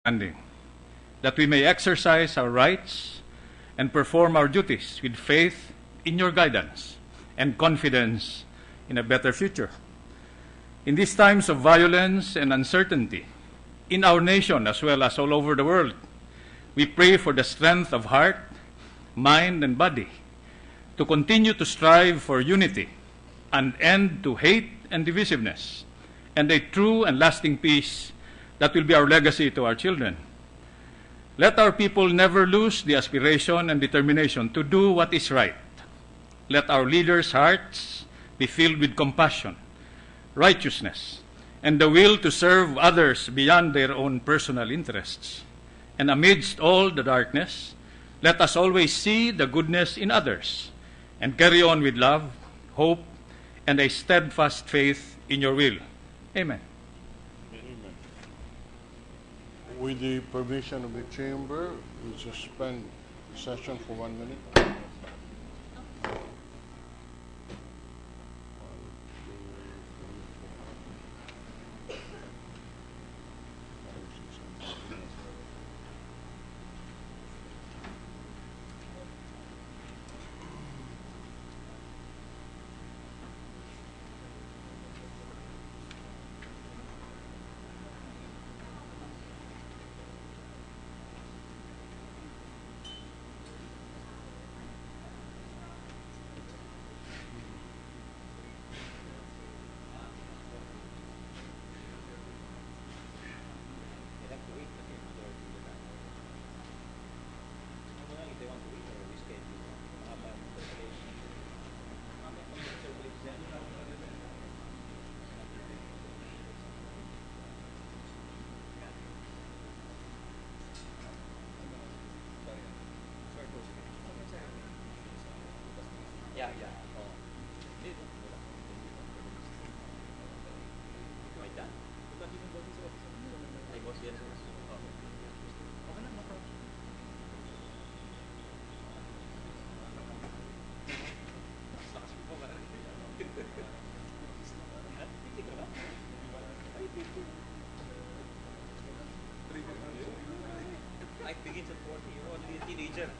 understanding, that we may exercise our rights and perform our duties with faith in your guidance and confidence in a better future. In these times of violence and uncertainty, in our nation as well as all over the world, we pray for the strength of heart, mind, and body to continue to strive for unity, an end to hate and divisiveness, and a true and lasting peace that will be our legacy to our children. Let our people never lose the aspiration and determination to do what is right. Let our leaders' hearts be filled with compassion, righteousness, and the will to serve others beyond their own personal interests. And amidst all the darkness, let us always see the goodness in others and carry on with love, hope, and a steadfast faith in your will. Amen. Amen. With the permission of the chamber, we'll suspend the session for 1 minute. Life begins at 40, you're only a teenager.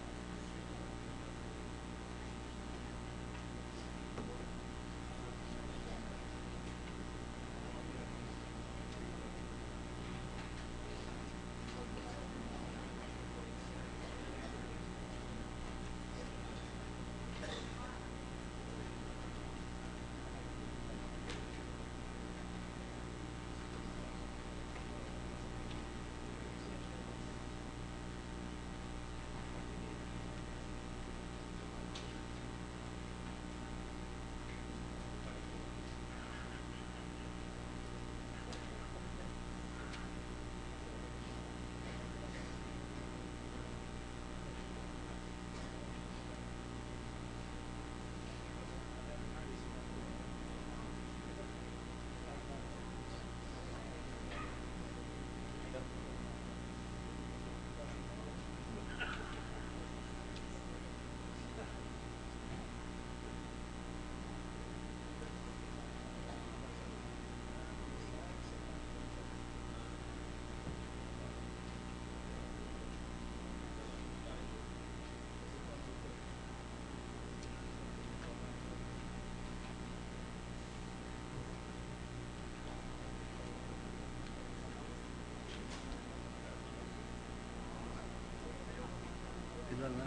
Ilan na?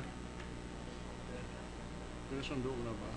Pinasundo ko na ba?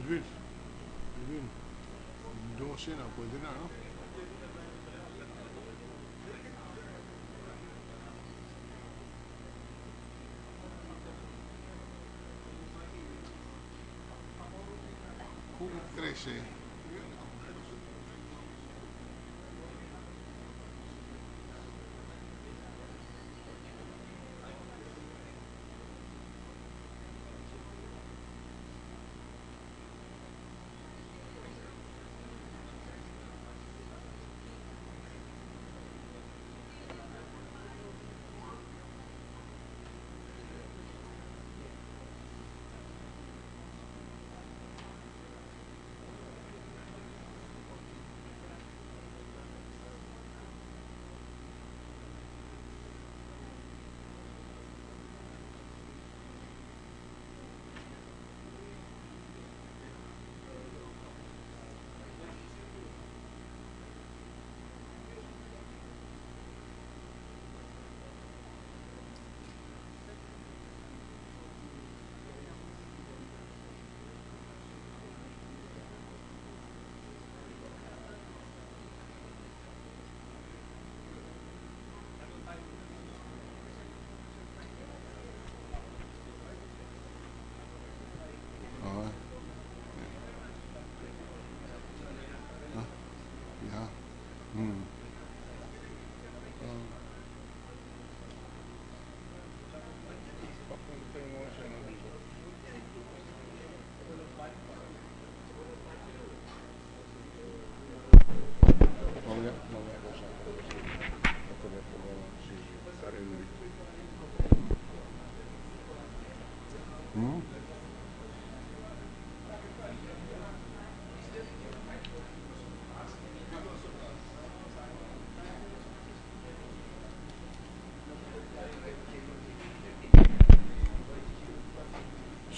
Edwin, 12 na, pwede na, no? Kung 13, yeah.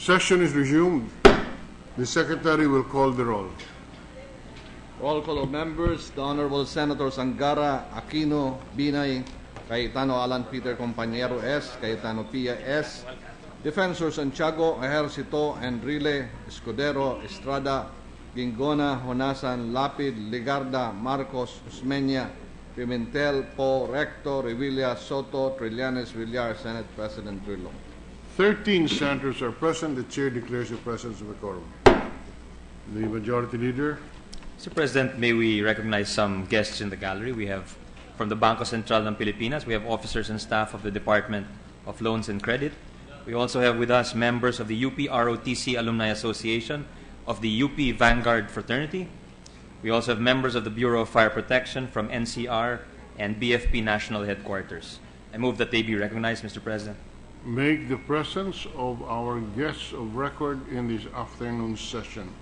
Session is resumed. The Secretary will call the roll. Roll call of members, the Honorable Senators Angara, Aquino, Binay, Cayetano Alan Peter Compañero S., Cayetano Pia S., Defensor Santiago, Ejercito, Enrile, Escudero, Estrada, Gingona, Honasan, Lapid, Ligarda, Marcos, Usmeña, Pimentel, Po, Recto, Revilla, Soto, Trillanes, Villar, Senate President Trillo. 13 senators are present. The chair declares the presence of a quorum. The majority leader. Mr. President, may we recognize some guests in the gallery. We have from the Bangko Sentral ng Pilipinas, we have officers and staff of the Department of Loans and Credit. We also have with us members of the UP ROTC Alumni Association, of the UP Vanguard Fraternity. We also have members of the Bureau of Fire Protection from NCR and BFP National Headquarters. I move that they be recognized, Mr. President. Make the presence of our guests of record in this afternoon session,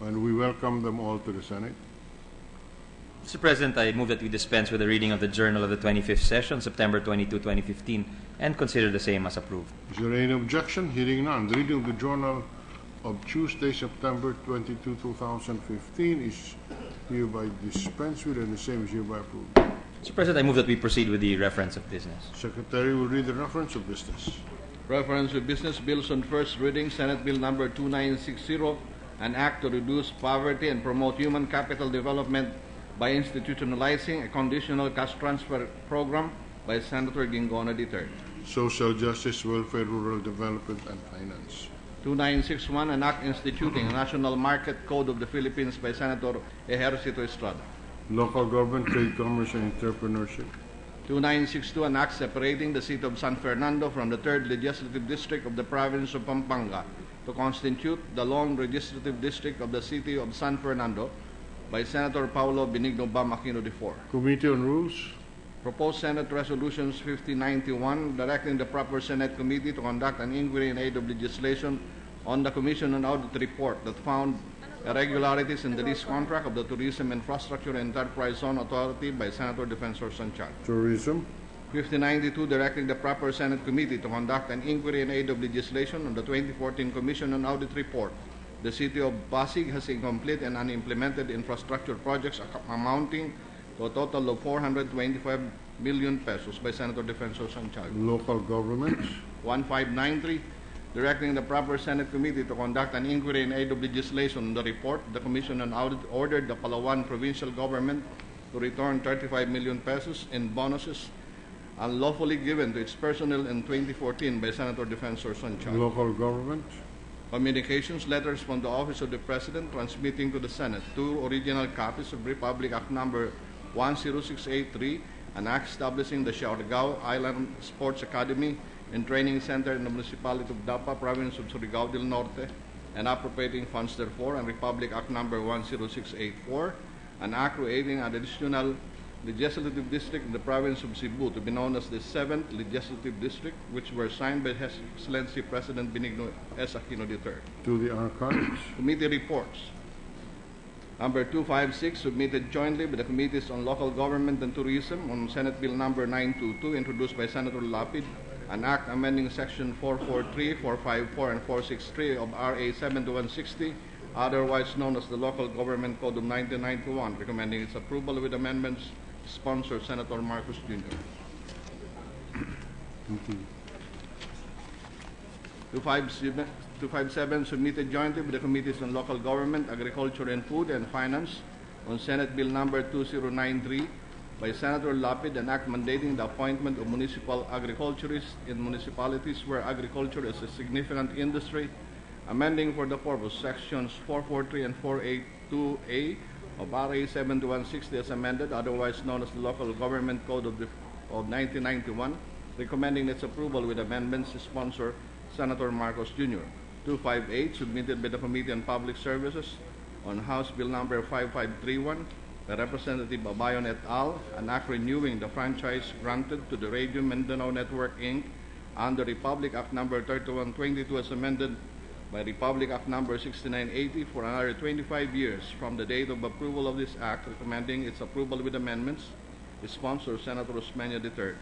and we welcome them all to the Senate. Mr. President, I move that we dispense with the reading of the Journal of the 25th Session, September 22, 2015, and consider the same as approved. Is there any objection? Hearing none. The reading of the Journal of Tuesday, September 22, 2015 is hereby dispensed with, and the same is hereby approved. Mr. President, I move that we proceed with the reference of business. Secretary will read the reference of business. Reference of business bills on first reading, Senate Bill number 2960, an act to reduce poverty and promote human capital development by institutionalizing a conditional cash transfer program by Senator Gingona III. Social Justice, Welfare, Rural Development, and Finance. 2961, an act instituting a national market code of the Philippines by Senator Ejercito Estrada. Local Government, Trade, Commerce, and Entrepreneurship. 2962, an act separating the city of San Fernando from the 3rd Legislative District of the province of Pampanga to constitute the long Legislative District of the city of San Fernando by Senator Paulo Benigno Bam Aquino IV. Committee on Rules. Proposed Senate Resolutions 5091, directing the proper Senate Committee to conduct an inquiry in aid of legislation on the Commission on Audit report that found irregularities in the lease contract of the Tourism Infrastructure and Enterprise Zone Authority by Senator Defensor Santiago. Tourism. 5092, directing the proper Senate Committee to conduct an inquiry in aid of legislation on the 2014 Commission on Audit report. The City of Pasig has incomplete and unimplemented infrastructure projects amounting to a total of 425 million pesos by Senator Defensor Santiago. Local Government. 1593, directing the proper Senate committee to conduct an inquiry in aid of legislation. On the report, the Commission on Audit ordered the Palawan provincial government to return 35 million pesos in bonuses unlawfully given to its personnel in 2014 by Senator Defensor Santiago. Local government. Communications letters from the Office of the President transmitting to the Senate 2 original copies of Republic Act Number 10683, an act establishing the Siargao Island Sports Academy and Training Center in the municipality of Dapa, province of Surigao del Norte, and appropriating funds therefor, and Republic Act Number 10684, an act creating an additional legislative district in the province of Cebu to be known as the 7th Legislative District, which were signed by His Excellency President Benigno S. Aquino III. To the archives. Committee reports. Number 256, submitted jointly by the Committees on Local Government and Tourism on Senate Bill Number 922, introduced by Senator Lapid, an act amending Section 443, 454, and 463 of RA 7160, otherwise known as the Local Government Code of 1991, recommending its approval with amendments, sponsor Senator Marcos Jr. 257, submitted jointly with the Committees on Local Government, Agriculture and Food, and Finance on Senate Bill Number 2093 by Senator Lapid, an act mandating the appointment of municipal agriculturists in municipalities where agriculture is a significant industry, amending for the purpose Sections 443 and 482A of RA 7160 as amended, otherwise known as the Local Government Code of 1991, recommending its approval with amendments, sponsor Senator Marcos Jr. 258, submitted by the Committee on Public Services on House Bill Number 5531 by Representative Abayon et al., an act renewing the franchise granted to the Radio Mindanao Network, Inc. under Republic Act Number 3122 as amended by Republic Act Number 6980 for another 25 years from the date of approval of this act, recommending its approval with amendments, sponsor Senator Osmeña III.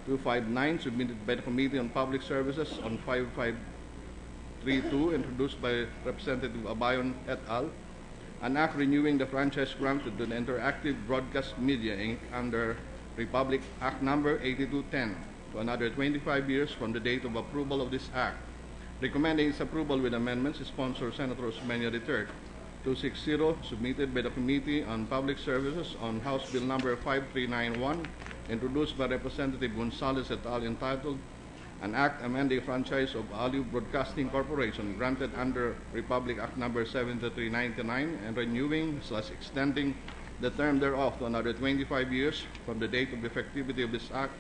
259, submitted by the Committee on Public Services on 5532, introduced by Representative Abayon et al., an act renewing the franchise granted to the Interactive Broadcast Media, Inc. under Republic Act Number 8210 to another 25 years from the date of approval of this act, recommending its approval with amendments, sponsor Senator Osmeña III. 260, submitted by the Committee on Public Services on House Bill Number 5391, introduced by Representative Gonzales et al., entitled an act amending franchise of Aliw Broadcasting Corporation granted under Republic Act Number 7399 and renewing/extending the term thereof to another 25 years from the date of effectivity of this act,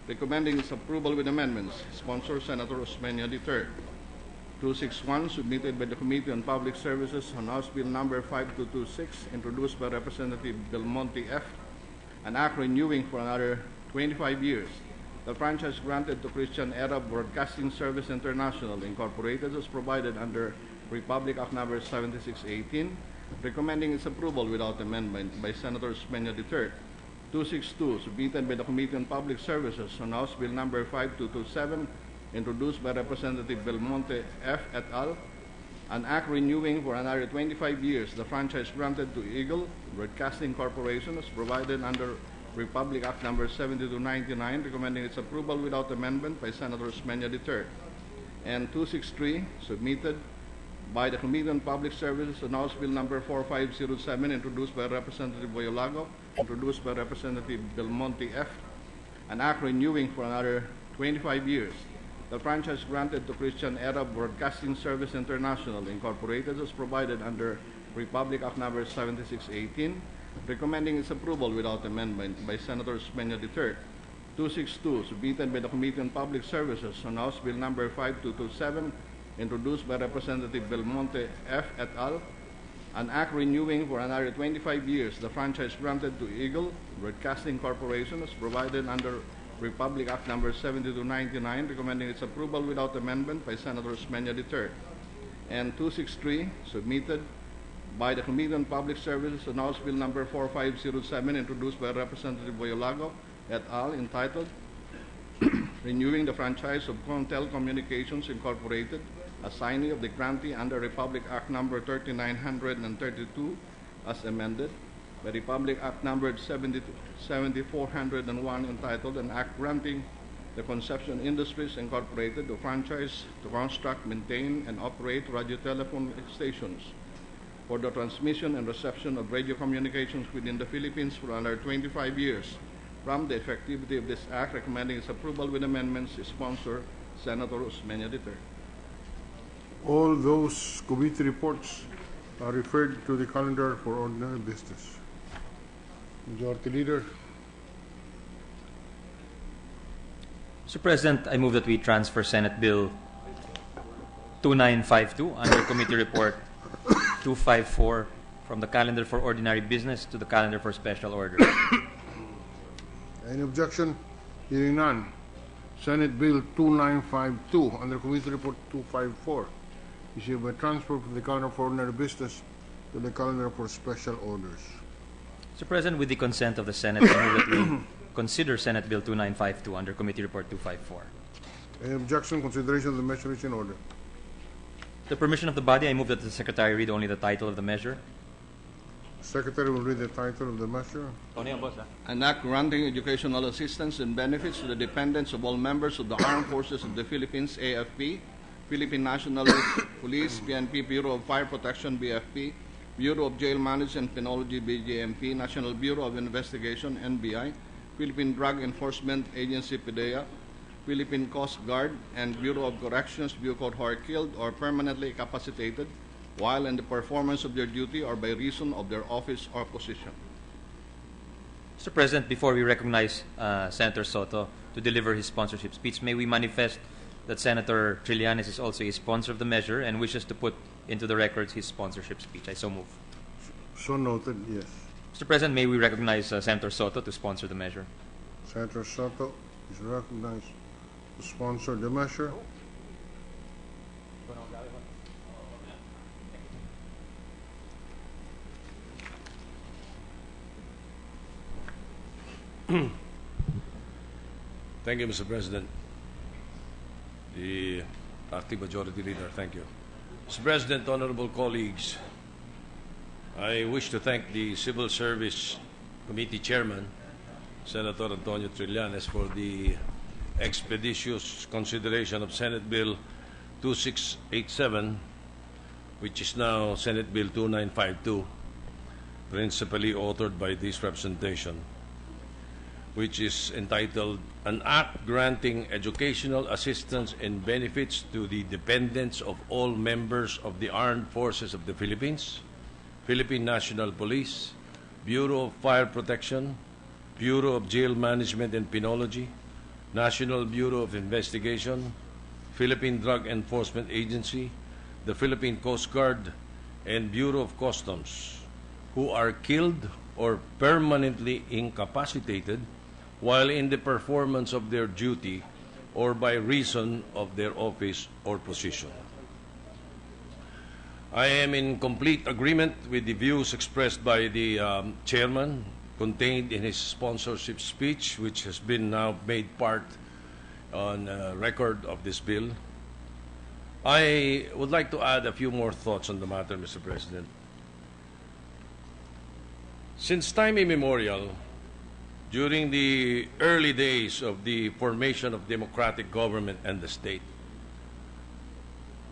recommending its approval with amendments, sponsor Senator Osmeña III. 261, submitted by the Committee on Public Services on House Bill Number 5226, introduced by Representative Del Monte F., an act renewing for another 25 years the franchise granted to Christian Era Broadcasting Service International, Incorporated, as provided under Republic Act Number 7618, recommending its approval without amendment by Senator Osmeña III. 262, submitted by the Committee on Public Services on House Bill Number 5227, introduced by Representative Belmonte F. et al., an act renewing for another 25 years the franchise granted to Eagle Broadcasting Corporation as provided under Republic Act Number 7299, recommending its approval without amendment by Senator Osmeña III. And 263, submitted by the Committee on Public Services on House Bill Number 4507, introduced by Representative Boyolago, introduced by Representative Belmonte F., an act renewing for another 25 years the franchise granted to Christian Era Broadcasting Service International, Incorporated, as provided under Republic Act Number 7618, recommending its approval without amendment by Senator Osmeña III. 262, submitted by the Committee on Public Services on House Bill Number 5227, introduced by Representative Belmonte F. et al., an act renewing for another 25 years the franchise granted to Eagle Broadcasting Corporation as provided under Republic Act Number 7299, recommending its approval without amendment by Senator Osmeña III. And 263, submitted by the Committee on Public Services on House Bill Number 4507, introduced by Representative Boyolago et al., entitled renewing the franchise of Contel Communications Incorporated, assignee of the grantee under Republic Act Number 3932 as amended by Republic Act Number 7401, entitled an act granting the Conception Industries Incorporated to franchise to construct, maintain, and operate radio telephone stations for the transmission and reception of radio communications within the Philippines for another 25 years from the effectivity of this act, recommending its approval with amendments. Sponsor, Senator Usmeña III. All those committee reports are referred to the calendar for ordinary business. Majority Leader. Mr. President, I move that we transfer Senate Bill 2952 under Committee Report 254 from the calendar for ordinary business to the calendar for special order. Any objection? Hearing none. Senate Bill 2952 under Committee Report 254 is hereby transferred from the calendar for ordinary business to the calendar for special orders. Mr. President, with the consent of the Senate, I move that we consider Senate Bill 2952 under Committee Report 254. Any objection? Consideration of the measure is in order. With the permission of the body, I move that the Secretary read only the title of the measure. Secretary will read the title of the measure. An act granting educational assistance and benefits to the dependents of all members of the Armed Forces of the Philippines, AFP, Philippine National Police, PNP, Bureau of Fire Protection, BFP, Bureau of Jail Management and Penology, BJMP, National Bureau of Investigation, NBI, Philippine Drug Enforcement Agency, PDEA, Philippine Coast Guard, and Bureau of Corrections, BUCOD, who are killed or permanently incapacitated while in the performance of their duty or by reason of their office or position. Mr. President, before we recognize Senator Soto to deliver his sponsorship speech, may we manifest that Senator Trillanes is also a sponsor of the measure and wishes to put into the records his sponsorship speech. I so move. So noted, yes. Mr. President, may we recognize Senator Soto to sponsor the measure. Senator Soto is recognized to sponsor the measure. Thank you, Mr. President. The Acting Majority Leader, thank you. Mr. President, honorable colleagues, I wish to thank the Civil Service Committee Chairman, Senator Antonio Trillanes, for the expeditious consideration of Senate Bill 2687, which is now Senate Bill 2952, principally authored by this representation, which is entitled An Act Granting Educational Assistance and Benefits to the Dependents of All Members of the Armed Forces of the Philippines, Philippine National Police, Bureau of Fire Protection, Bureau of Jail Management and Penology, National Bureau of Investigation, Philippine Drug Enforcement Agency, the Philippine Coast Guard, and Bureau of Customs, who are killed or permanently incapacitated while in the performance of their duty or by reason of their office or position. I am in complete agreement with the views expressed by the chairman contained in his sponsorship speech, which has been now made part on record of this bill. I would like to add a few more thoughts on the matter, Mr. President. Since time immemorial, during the early days of the formation of democratic government and the state,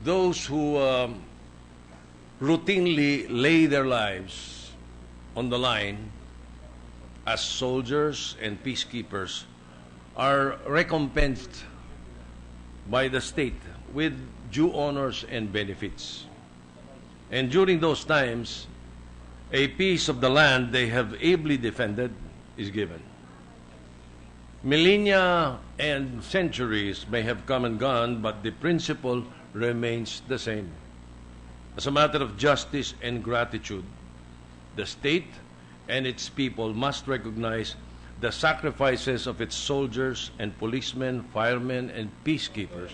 those who routinely lay their lives on the line as soldiers and peacekeepers are recompensed by the state with due honors and benefits. And during those times, a piece of the land they have ably defended is given. Millennia and centuries may have come and gone, but the principle remains the same. As a matter of justice and gratitude, the state and its people must recognize the sacrifices of its soldiers and policemen, firemen, and peacekeepers.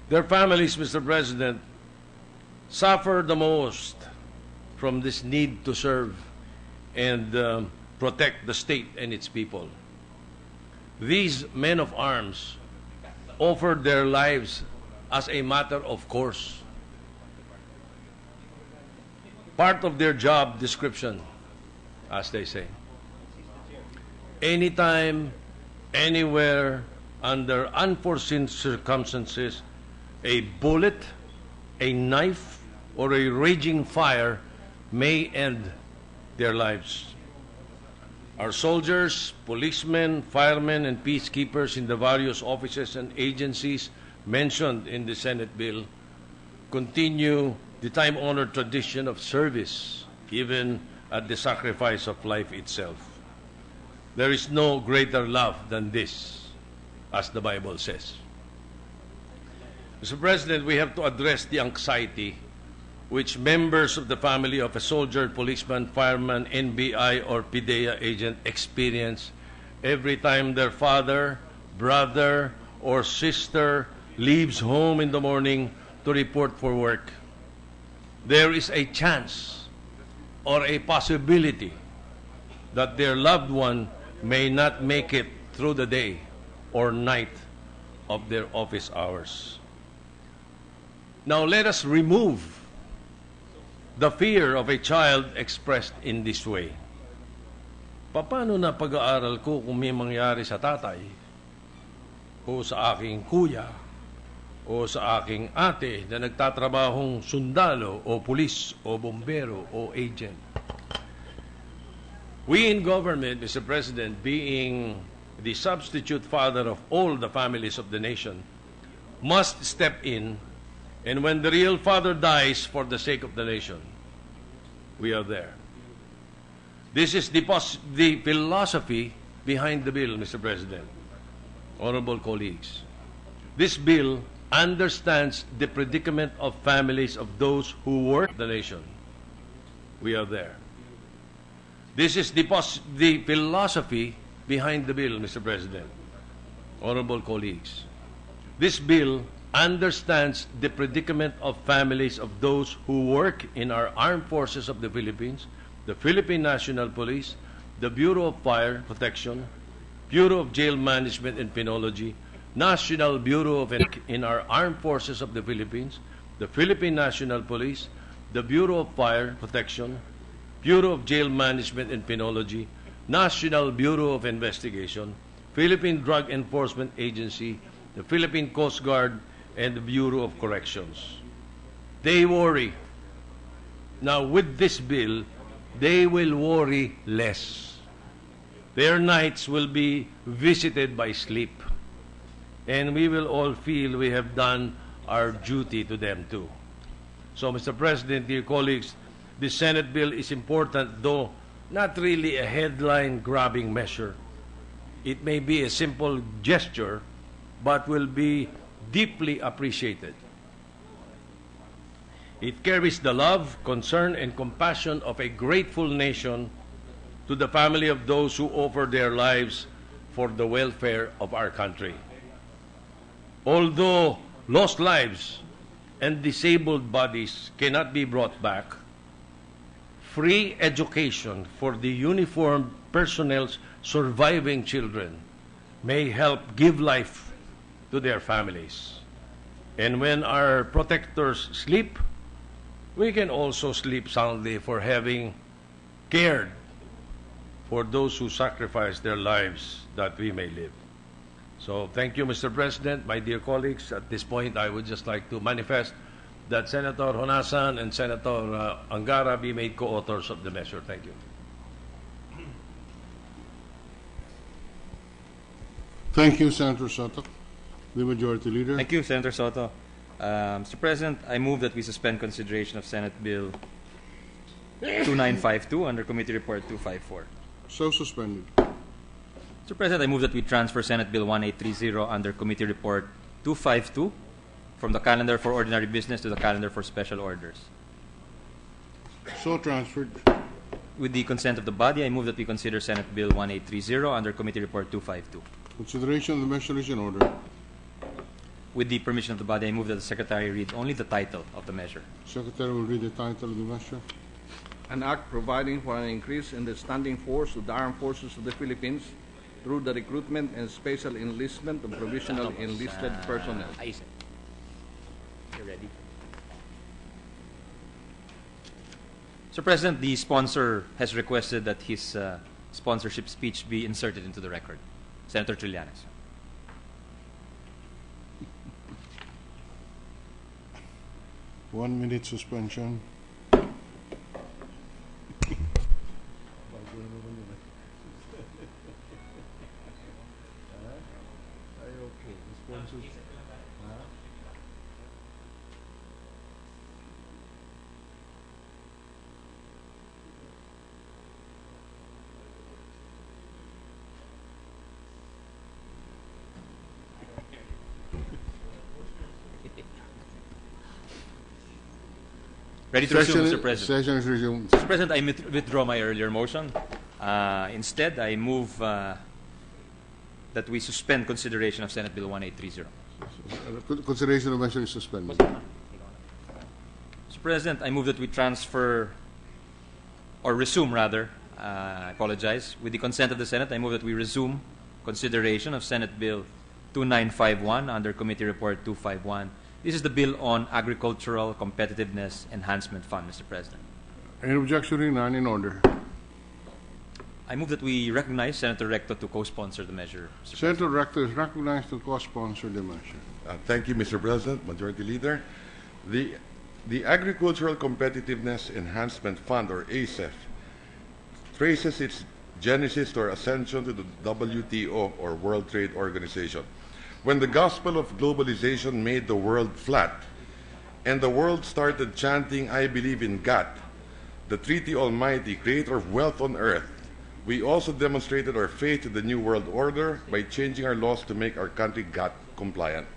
Their families, Mr. President, suffer the most from this need to serve and protect the state and its people. These men of arms offered their lives as a matter of course. Part of their job description, as they say. anytime, anywhere, under unforeseen circumstances, a bullet, a knife, or a raging fire may end their lives. Our soldiers, policemen, firemen, and peacekeepers in the various offices and agencies mentioned in the Senate bill continue the time-honored tradition of service, even at the sacrifice of life itself. There is no greater love than this, as the Bible says. Mr. President, we have to address the anxiety which members of the family of a soldier, policeman, fireman, NBI, or PIDEA agent experience every time their father, brother, or sister leaves home in the morning to report for work. There is a chance or a possibility that their loved one may not make it through the day or night of their office hours. Now let us remove the fear of a child expressed in this way. Paano na pag-aaral ko kung may mangyari sa tatay o sa aking kuya o sa aking ate na nagtatrabahong sundalo o pulis o bombero o agent? We in government, Mr. President, being the substitute father of all the families of the nation, must step in, and when the real father dies for the sake of the nation, we are there. This is the philosophy behind the bill, Mr. President, honorable colleagues. This bill understands the predicament of families of those who work the nation. We are there. This is the philosophy behind the bill, Mr. President, honorable colleagues. This bill understands the predicament of families of those who work in our armed forces of the Philippines, the Philippine National Police, the Bureau of Fire Protection, Bureau of Jail Management and Penology, National Bureau of in our armed forces of the Philippines, the Philippine National Police, the Bureau of Fire Protection, Bureau of Jail Management and Penology, National Bureau of Investigation, Philippine Drug Enforcement Agency, the Philippine Coast Guard, and the Bureau of Corrections. They worry. Now, with this bill, they will worry less. Their nights will be visited by sleep, and we will all feel we have done our duty to them too. So, Mr. President, dear colleagues, the Senate bill is important, though not really a headline-grabbing measure. It may be a simple gesture, but will be deeply appreciated. It carries the love, concern, and compassion of a grateful nation to the family of those who offer their lives for the welfare of our country. Although lost lives and disabled bodies cannot be brought back, free education for the uniformed personnel's surviving children may help give life to their families. And when our protectors sleep, we can also sleep soundly for having cared for those who sacrifice their lives that we may live. So thank you, Mr. President. My dear colleagues, at this point, I would just like to manifest that Senator Honasan and Senator Angara be made co-authors of the measure. Thank you. Thank you, Senator Soto. The Majority Leader. Thank you, Senator Soto. Mr. President, I move that we suspend consideration of Senate Bill 2952 under Committee Report 254. So suspended. Mr. President, I move that we transfer Senate Bill 1830 under Committee Report 252 from the calendar for ordinary business to the calendar for special orders. So transferred. With the consent of the body, I move that we consider Senate Bill 1830 under Committee Report 252. Consideration of the measure is in order. With the permission of the body, I move that the Secretary read only the title of the measure. Secretary will read the title of the measure. An act providing for an increase in the standing force of the armed forces of the Philippines through the recruitment and special enlistment of provisional enlisted personnel. You ready? Mr. President, the sponsor has requested that his co-sponsorship speech be inserted into the record. Senator Trillanes. One minute suspension. Ready to resume, Mr. President. Session is resumed. Mr. President, I withdraw my earlier motion. Instead, I move that we suspend consideration of Senate Bill 1830. Consideration of measure is suspended. Mr. President, I move that we transfer, or resume rather, I apologize, with the consent of the Senate, I move that we resume consideration of Senate Bill 2951 under Committee Report 251. This is the bill on Agricultural Competitiveness Enhancement Fund, Mr. President. Any objection? Hearing none, in order. I move that we recognize Senator Recto to co-sponsor the measure, Mr. President. Senator Recto is recognized to co-sponsor the measure. Thank you, Mr. President, Majority Leader. The Agricultural Competitiveness Enhancement Fund, or ACEF, traces its genesis to our ascension to the WTO, or World Trade Organization, when the gospel of globalization made the world flat, and the world started chanting, "I believe in God, the Treaty Almighty, creator of wealth on earth," we also demonstrated our faith in the New World Order by changing our laws to make our country GATT compliant.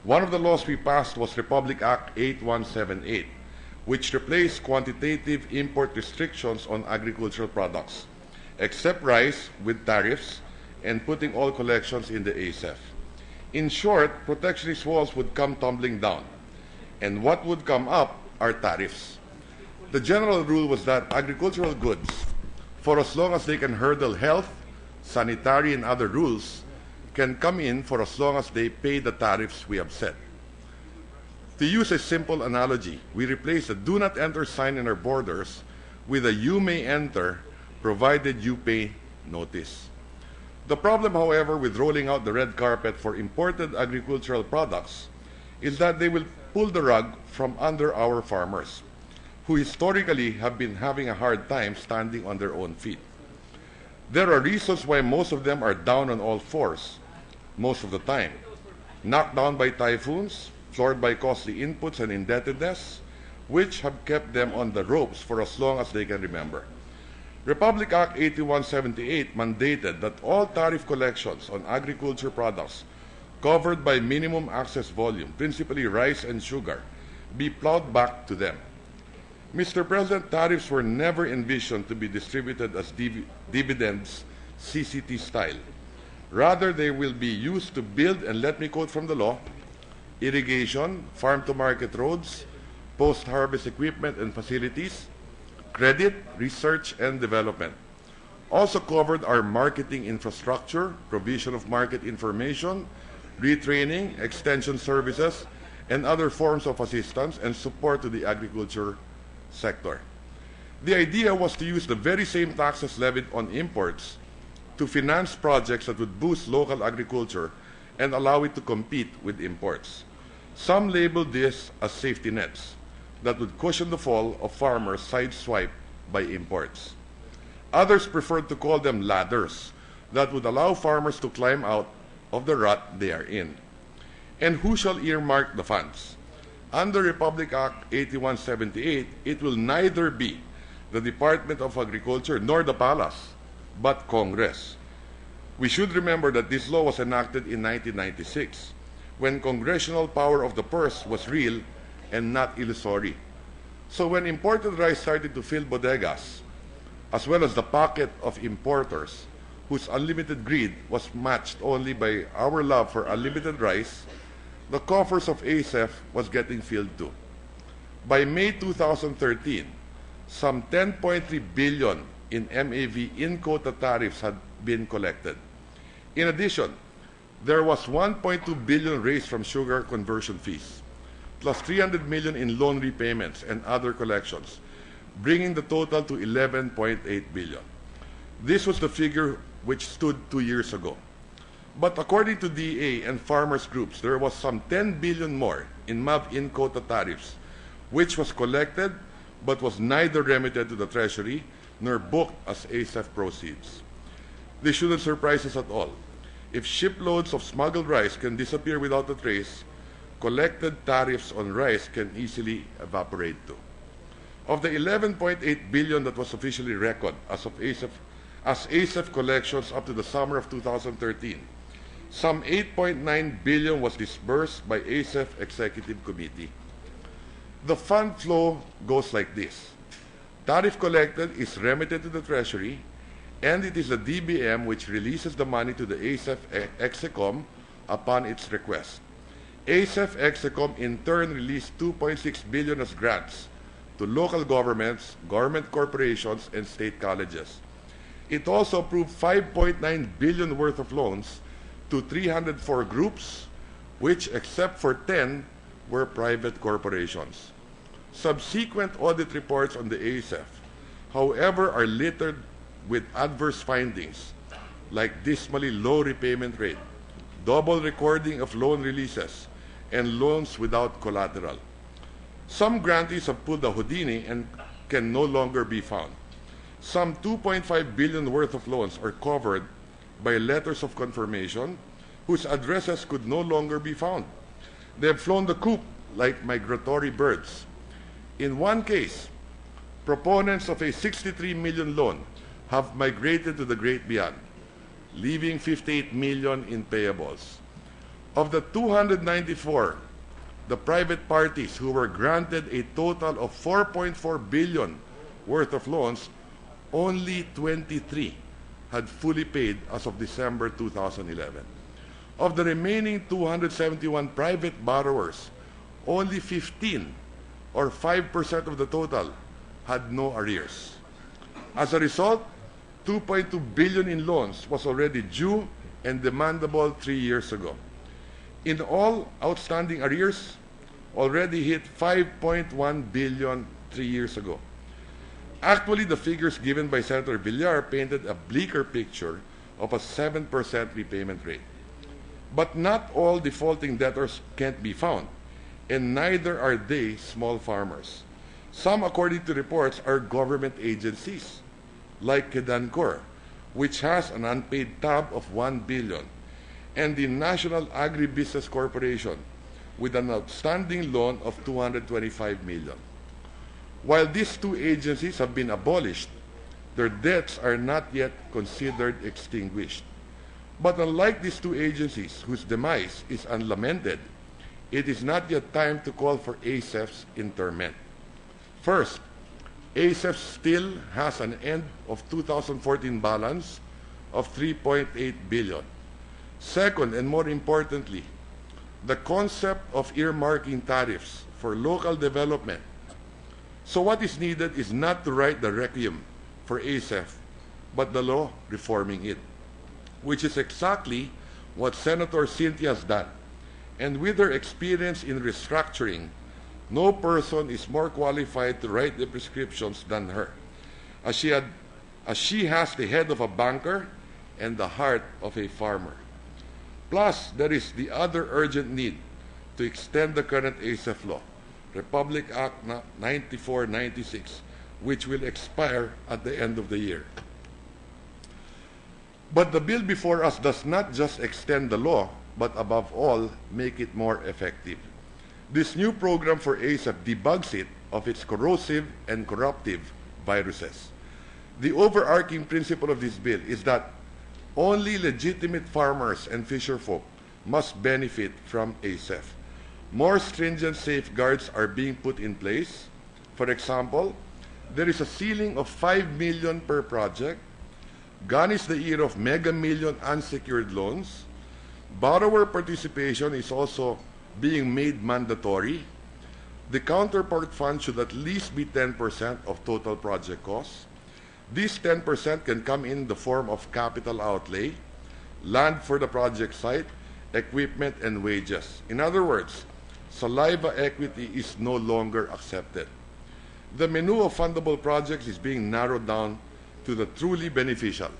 One of the laws we passed was Republic Act 8178, which replaced quantitative import restrictions on agricultural products, except rice, with tariffs, and putting all collections in the ASEF. In short, protectionist walls would come tumbling down, and what would come up are tariffs. The general rule was that agricultural goods, for as long as they can hurdle health, sanitary, and other rules, can come in for as long as they pay the tariffs we have set. To use a simple analogy, we replace the "do not enter" sign in our borders with a "you may enter, provided you pay notice." The problem, however, with rolling out the red carpet for imported agricultural products is that they will pull the rug from under our farmers, who historically have been having a hard time standing on their own feet. There are reasons why most of them are down on all fours, most of the time. Knocked down by typhoons, floored by costly inputs and indebtedness, which have kept them on the ropes for as long as they can remember. Republic Act 8178 mandated that all tariff collections on agriculture products covered by minimum access volume, principally rice and sugar, be plowed back to them. Mr. President, tariffs were never envisioned to be distributed as dividends, CCT style. Rather, they will be used to build, and let me quote from the law, irrigation, farm-to-market roads, post-harvest equipment and facilities, credit, research, and development. Also covered are marketing infrastructure, provision of market information, retraining, extension services, and other forms of assistance and support to the agriculture sector. The idea was to use the very same taxes levied on imports to finance projects that would boost local agriculture and allow it to compete with imports. Some labeled this as safety nets that would cushion the fall of farmers sideswiped by imports. Others preferred to call them ladders that would allow farmers to climb out of the rut they are in. And who shall earmark the funds? Under Republic Act 8178, it will neither be the Department of Agriculture nor the Palace, but Congress. We should remember that this law was enacted in 1996, when congressional power of the purse was real and not illusory. So when imported rice started to fill bodegas, as well as the pocket of importers, whose unlimited greed was matched only by our love for unlimited rice, the coffers of ASEF was getting filled too. By May 2013, some 10.3 billion in MAV in-quota tariffs had been collected. In addition, there was 1.2 billion raised from sugar conversion fees, plus 300 million in loan repayments and other collections, bringing the total to 11.8 billion. This was the figure which stood 2 years ago. But according to DA and farmers groups, there was some 10 billion more in MAV-in quota tariffs, which was collected but was neither remitted to the Treasury nor booked as ASEF proceeds. This shouldn't surprise us at all. If shiploads of smuggled rice can disappear without a trace, collected tariffs on rice can easily evaporate too. Of the 11.8 billion that was officially reckoned as ASEF collections up to the summer of 2013, some 8.9 billion was disbursed by ASEF Executive Committee. The fund flow goes like this. Tariff collected is remitted to the Treasury, and it is the DBM which releases the money to the ASEF Execom upon its request. ASEF Execom in turn released 2.6 billion as grants to local governments, government corporations, and state colleges. It also approved 5.9 billion worth of loans to 304 groups, which, except for 10, were private corporations. Subsequent audit reports on the ASEF, however, are littered with adverse findings like dismally low repayment rate, double recording of loan releases, and loans without collateral. Some grantees have pulled a Houdini and can no longer be found. Some 2.5 billion worth of loans are covered by letters of confirmation whose addresses could no longer be found. They have flown the coop like migratory birds. In one case, proponents of a 63 million loan have migrated to the great beyond, leaving 58 million in payables. Of the 294, the private parties who were granted a total of 4.4 billion worth of loans, only 23 had fully paid as of December 2011. Of the remaining 271 private borrowers, only 15 or 5% of the total had no arrears. As a result, 2.2 billion in loans was already due and demandable 3 years ago. In all, outstanding arrears already hit 5.1 billion 3 years ago. Actually, the figures given by Senator Villar painted a bleaker picture of a 7% repayment rate. But not all defaulting debtors can't be found, and neither are they small farmers. Some, according to reports, are government agencies, like Kedancor, which has an unpaid tab of 1 billion, and the National Agri-Business Corporation, with an outstanding loan of 225 million. While these two agencies have been abolished, their debts are not yet considered extinguished. But unlike these two agencies, whose demise is unlamented, it is not yet time to call for ASEF's interment. First, ASEF still has an end of 2014 balance of 3.8 billion. Second, and more importantly, the concept of earmarking tariffs for local development. So what is needed is not to write the requiem for ASEF, but the law reforming it, which is exactly what Senator Cynthia has done. And with her experience in restructuring, no person is more qualified to write the prescriptions than her, as she has the head of a banker and the heart of a farmer. Plus, there is the other urgent need to extend the current ASEF law, Republic Act 9496, which will expire at the end of the year. But the bill before us does not just extend the law, but above all, make it more effective. This new program for ASEF debugs it of its corrosive and corruptive viruses. The overarching principle of this bill is that only legitimate farmers and fisherfolk must benefit from ASEF. More stringent safeguards are being put in place. For example, there is a ceiling of 5 million per project. Gone is the era of mega million unsecured loans. Borrower participation is also being made mandatory. The counterpart fund should at least be 10% of total project costs. This 10% can come in the form of capital outlay, land for the project site, equipment, and wages. In other words, saliva equity is no longer accepted. The menu of fundable projects is being narrowed down to the truly beneficial.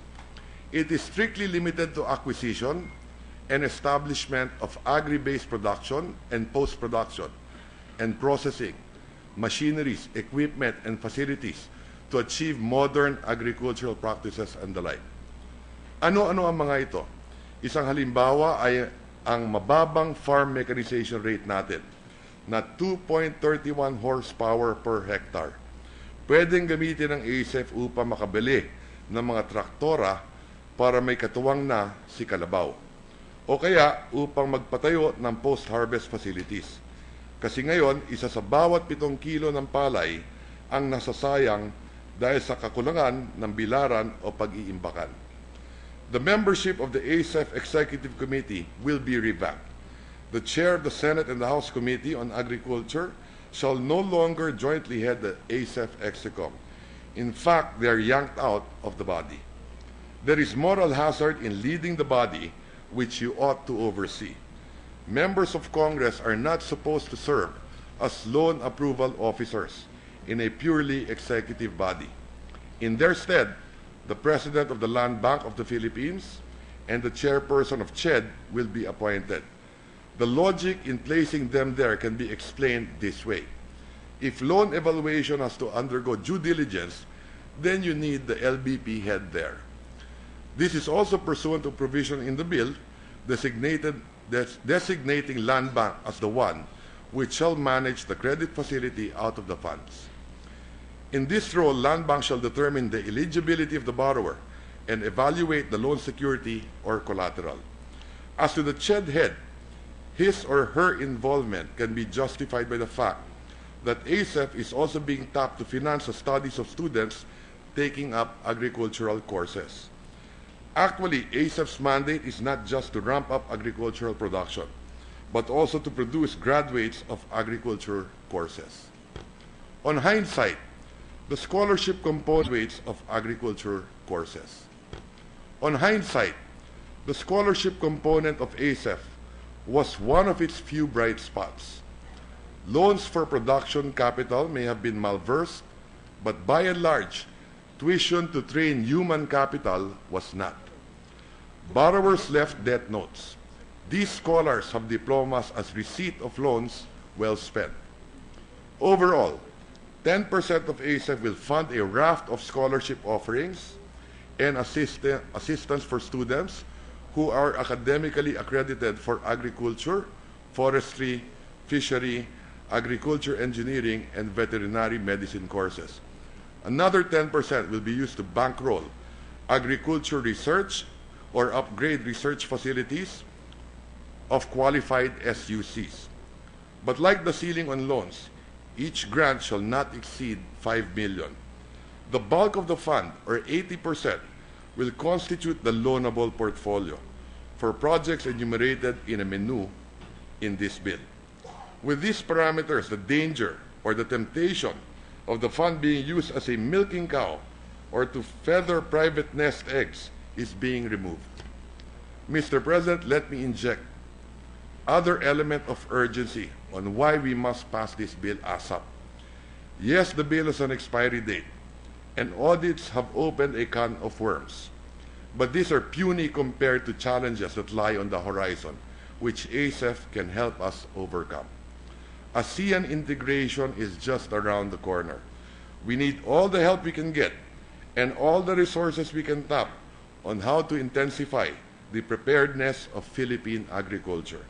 It is strictly limited to acquisition and establishment of agri-based production and post-production and processing, machineries, equipment, and facilities to achieve modern agricultural practices and the like. Ano-ano ang mga ito? Isang halimbawa ay ang mababang farm mechanization rate natin na 2.31 horsepower per hectare. Pwedeng gamitin ng ASF upang makabili ng mga traktora para may katuwang na si kalabaw. O kaya upang magpatayo ng post-harvest facilities. Kasi ngayon, isa sa bawat 7 kilo ng palay ang nasasayang dahil sa kakulangan ng bilaran o pag-iimbakan. The membership of the ASF Executive Committee will be revamped. The chair of the Senate and the House Committee on Agriculture shall no longer jointly head the ASF Execom. In fact, they are yanked out of the body. There is moral hazard in leading the body which you ought to oversee. Members of Congress are not supposed to serve as loan approval officers in a purely executive body. In their stead, the President of the Land Bank of the Philippines and the chairperson of CHED will be appointed. The logic in placing them there can be explained this way. If loan evaluation has to undergo due diligence, then you need the LBP head there. This is also pursuant to provision in the bill designating Land Bank as the one which shall manage the credit facility out of the funds. In this role, Land Bank shall determine the eligibility of the borrower and evaluate the loan security or collateral. As to the CHED head, his or her involvement can be justified by the fact that ASF is also being tapped to finance the studies of students taking up agricultural courses. Actually, ASF's mandate is not just to ramp up agricultural production, but also to produce graduates of agriculture courses. On hindsight, the scholarship components of agriculture courses. On hindsight, the scholarship component of ASF was one of its few bright spots. Loans for production capital may have been malversed, but by and large, tuition to train human capital was not. Borrowers left debt notes. These scholars have diplomas as receipt of loans well spent. Overall, 10% of ASF will fund a raft of scholarship offerings and assistance for students who are academically accredited for agriculture, forestry, fishery, agriculture engineering, and veterinary medicine courses. Another 10% will be used to bankroll agriculture research or upgrade research facilities of qualified SUCs. But like the ceiling on loans, each grant shall not exceed 5 million. The bulk of the fund, or 80%, will constitute the loanable portfolio for projects enumerated in a menu in this bill. With these parameters, the danger or the temptation of the fund being used as a milking cow or to feather private nest eggs is being removed. Mr. President, let me inject other element of urgency on why we must pass this bill ASAP. Yes, the bill has an expiry date, and audits have opened a can of worms. But these are puny compared to challenges that lie on the horizon, which ASF can help us overcome. ASEAN integration is just around the corner. We need all the help we can get and all the resources we can tap on how to intensify the preparedness of Philippine agriculture.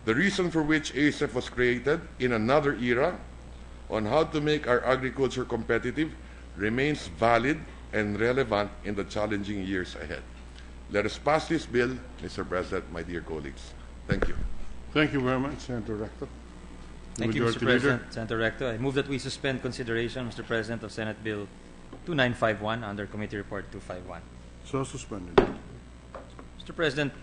The reason for which ASF was created in another era on how to make our agriculture competitive remains valid and relevant in the challenging years ahead. Let us pass this bill, Mr. President, my dear colleagues. Thank you. Thank you very much, Senator Recto. Thank you, Mr. Majority Leader. President. Senator Recto, I move that we suspend consideration, Mr. President, of Senate Bill 2951 under Committee Report 251. So suspended. Mr. President,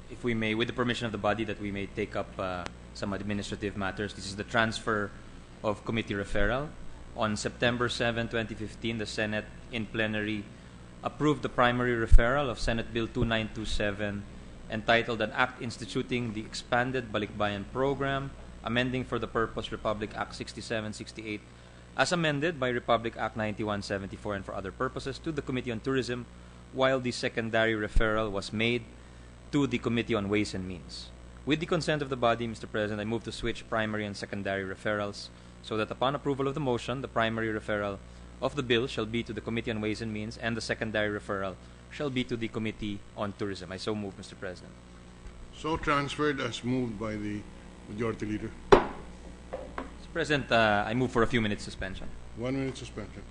if we may, with the permission of the body, that we may take up some administrative matters. This is the transfer of committee referral. On September 7, 2015, the Senate in plenary approved the primary referral of Senate Bill 2927, entitled An Act Instituting the Expanded Balikbayan Program, amending for the purpose Republic Act 6768, as amended by Republic Act 9174 and for other purposes, to the Committee on Tourism, while the secondary referral was made to the Committee on Ways and Means. With the consent of the body, Mr. President, I move to switch primary and secondary referrals so that upon approval of the motion, the primary referral of the bill shall be to the Committee on Ways and Means and the secondary referral shall be to the Committee on Tourism. I so move, Mr. President. So transferred as moved by the Majority Leader. Mr. President, I move for a few minutes suspension. 1 minute suspension.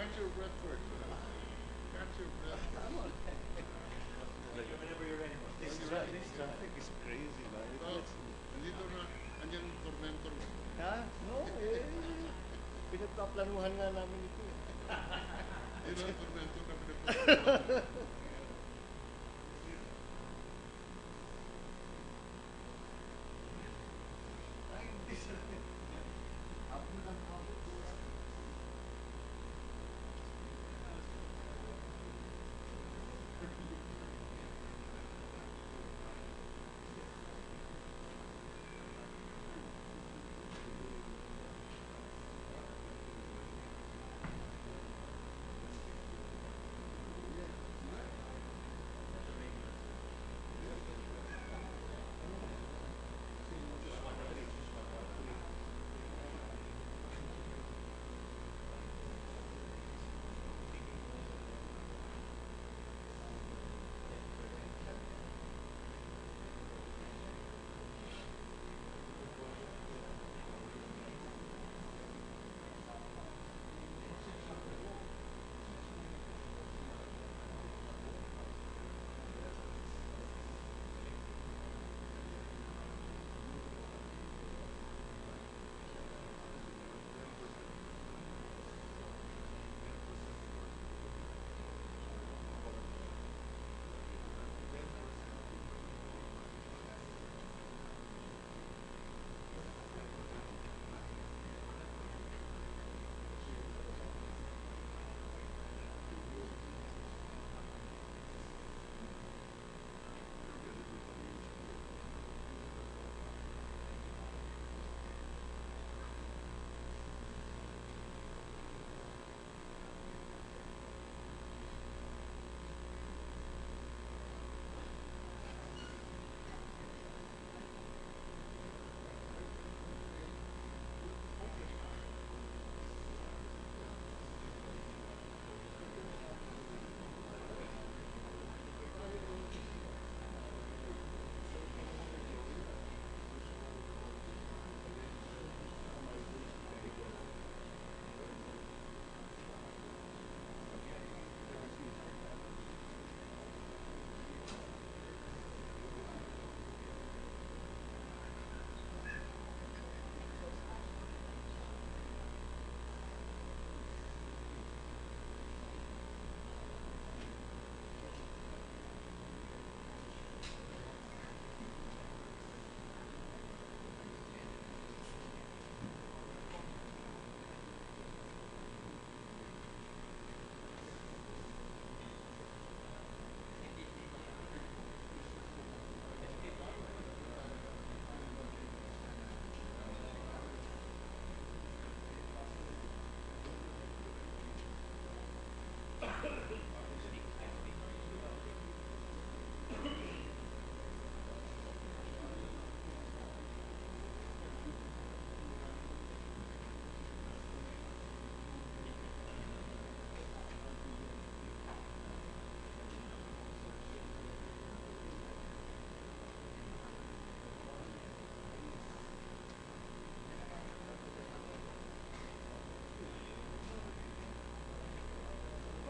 Catch your breath first. Catch your breath. Whenever you're ready. This traffic is crazy, man. Dito na, andyan yung tormentor. Ha? No, eh. Pinagpaplanuhan nga namin ito. Dito ang tormentor na pinagpapalala.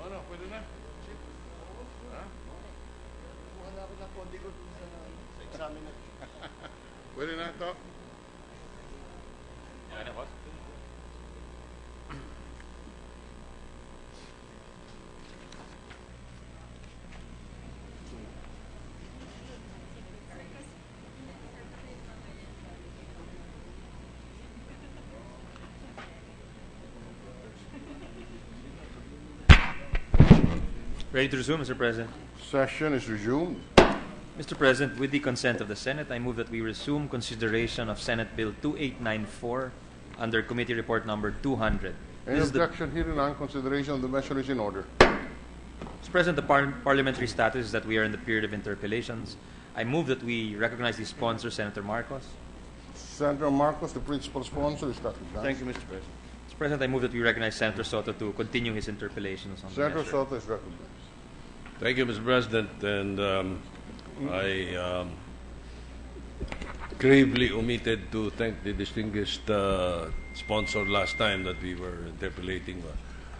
Ano, pwede na? Ha? Kuha na ako ng konti ko dun sa examen na. Pwede na ito? Yan, boss. Ready to resume, Mr. President. Session is resumed. Mr. President, with the consent of the Senate, I move that we resume consideration of Senate Bill 2894 under Committee Report Number 200. Any This is the- objection herein on consideration of the measure is in order. Mr. President, the parliamentary status is that we are in the period of interpellations. I move that we recognize the sponsor, Senator Marcos. Senator Marcos, the principal sponsor, is that advanced. Thank you, Mr. President. Mr. President, I move that we recognize Senator Soto to continue his interpellations on the Senator measure. Soto is recognized. Thank you, Mr. President, and I gravely omitted to thank the distinguished sponsor last time that we were interpolating.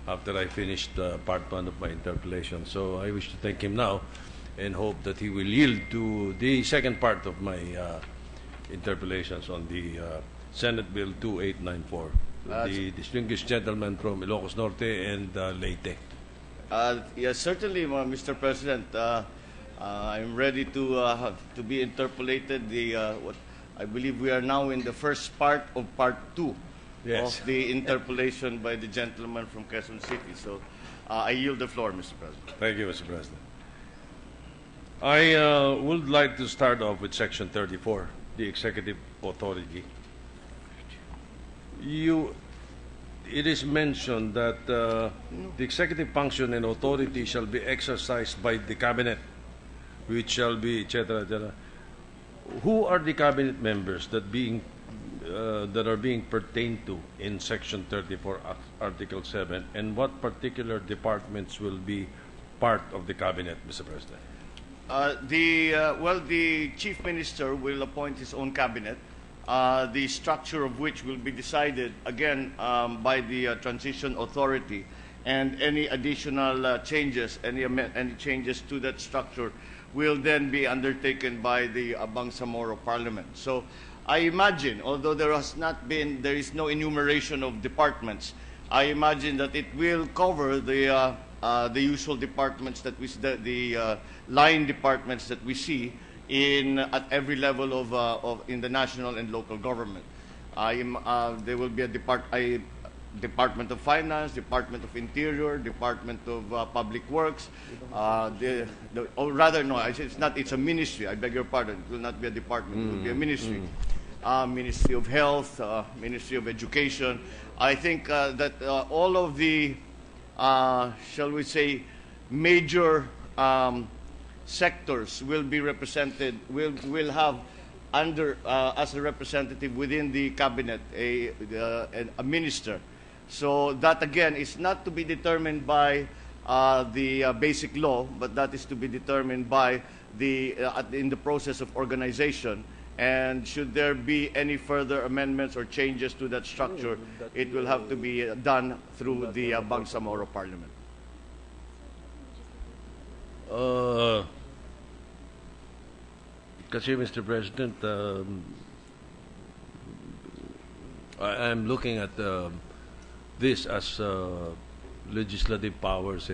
after I finished part one of my interpellation. So I wish to thank him now and hope that he will yield to the second part of my interpellations on the Senate Bill 2894. The distinguished gentleman from Ilocos Norte and Leyte. Yes, certainly, Mr. President. I'm ready to be interpolated. What I believe we are now in the first part of part two Yes. of the interpolation by the gentleman from Quezon City. So I yield the floor, Mr. President. Thank you, Mr. President. I would like to start off with Section 34, the executive authority. It is mentioned that the executive function and authority shall be exercised by the cabinet, which shall be, etc., etc. Who are the cabinet members that are being pertained to in Section 34, Article 7, and what particular departments will be part of the cabinet, Mr. President? The chief minister will appoint his own cabinet, the structure of which will be decided again by the transition authority, and any additional changes, any changes to that structure will then be undertaken by the Bangsamoro Parliament. So I imagine, although there is no enumeration of departments, I imagine that it will cover the usual departments that the line departments that we see at every level of in the national and local government. There will be a Department of Finance, Department of Interior, Department of Public Works. It's a ministry. I beg your pardon. It will not be a department. It will be a ministry. Ministry of Health, Ministry of Education. I think that all of the, shall we say, major sectors will be represented, will have under, as a representative within the cabinet, a minister. So that, again, is not to be determined by the basic law, but that is to be determined by in the process of organization. And should there be any further amendments or changes to that structure, it will have to be done through the Bangsamoro Parliament. Kasi, Mr. President, I'm looking at this as legislative powers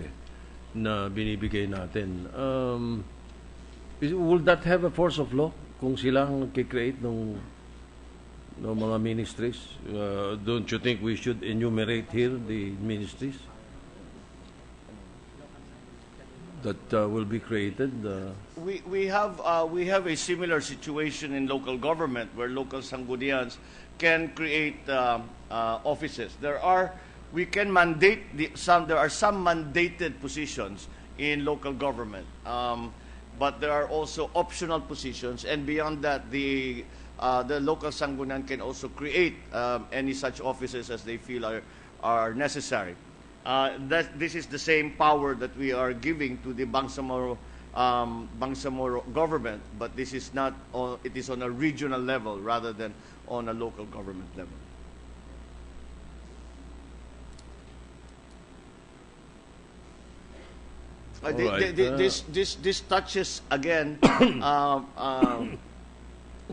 na binibigay natin. Will that have a force of law kung sila ang nagkikreate ng mga ministries? Don't you think we should enumerate here the ministries that will be created? We have a similar situation in local government where local sanggunians can create offices. There are some mandated positions in local government, but there are also optional positions, and beyond that, the local sanggunian can also create any such offices as they feel are necessary. This is the same power that we are giving to the Bangsamoro government, but this is not. It is on a regional level rather than on a local government level. This touches again.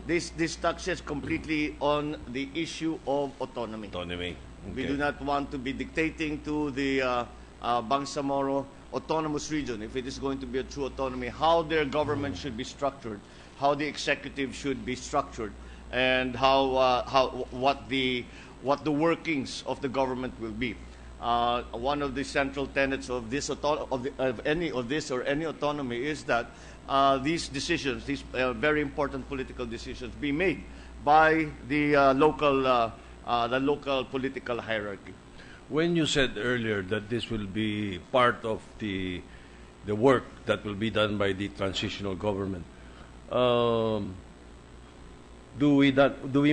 This touches completely on the issue of autonomy. Autonomy. We do not want to be dictating to the Bangsamoro autonomous region, if it is going to be a true autonomy, how their government should be structured, how the executive should be structured, and what the workings of the government will be. One of the central tenets of this any autonomy is that these decisions, these very important political decisions, be made by the local political hierarchy. When you said earlier that this will be part of the work that will be done by the transitional government, do we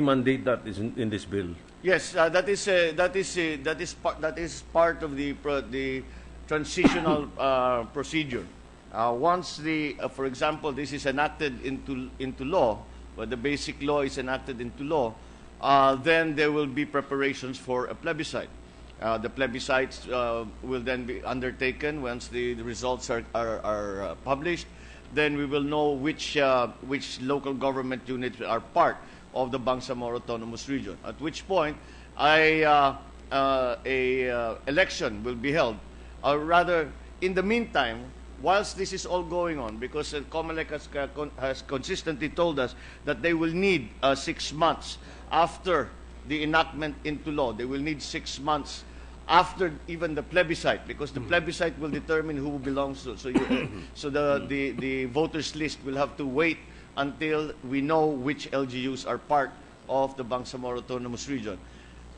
mandate that in this bill? Yes, that is part of the transitional procedure. Once for example, this is enacted into law, but the basic law is enacted into law, then there will be preparations for a plebiscite. The plebiscites will then be undertaken once the results are published. Then we will know which local government units are part of the Bangsamoro Autonomous Region. At which point, a election will be held. Or rather, in the meantime, whilst this is all going on, because COMELEC has consistently told us that they will need 6 months after the enactment into law. They will need 6 months after even the plebiscite, because the plebiscite will determine who belongs to. So the voters list will have to wait until we know which LGUs are part of the Bangsamoro Autonomous Region.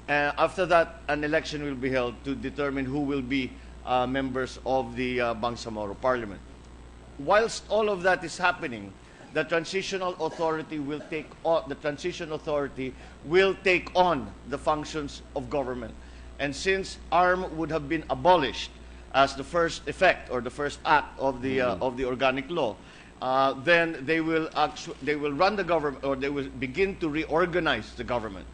After that, an election will be held to determine who will be members of the Bangsamoro Parliament. Whilst all of that is happening, the transitional authority will take on the functions of government. And since ARM would have been abolished as the first effect or the first act of the organic law, then they will run the government, or they will begin to reorganize the government.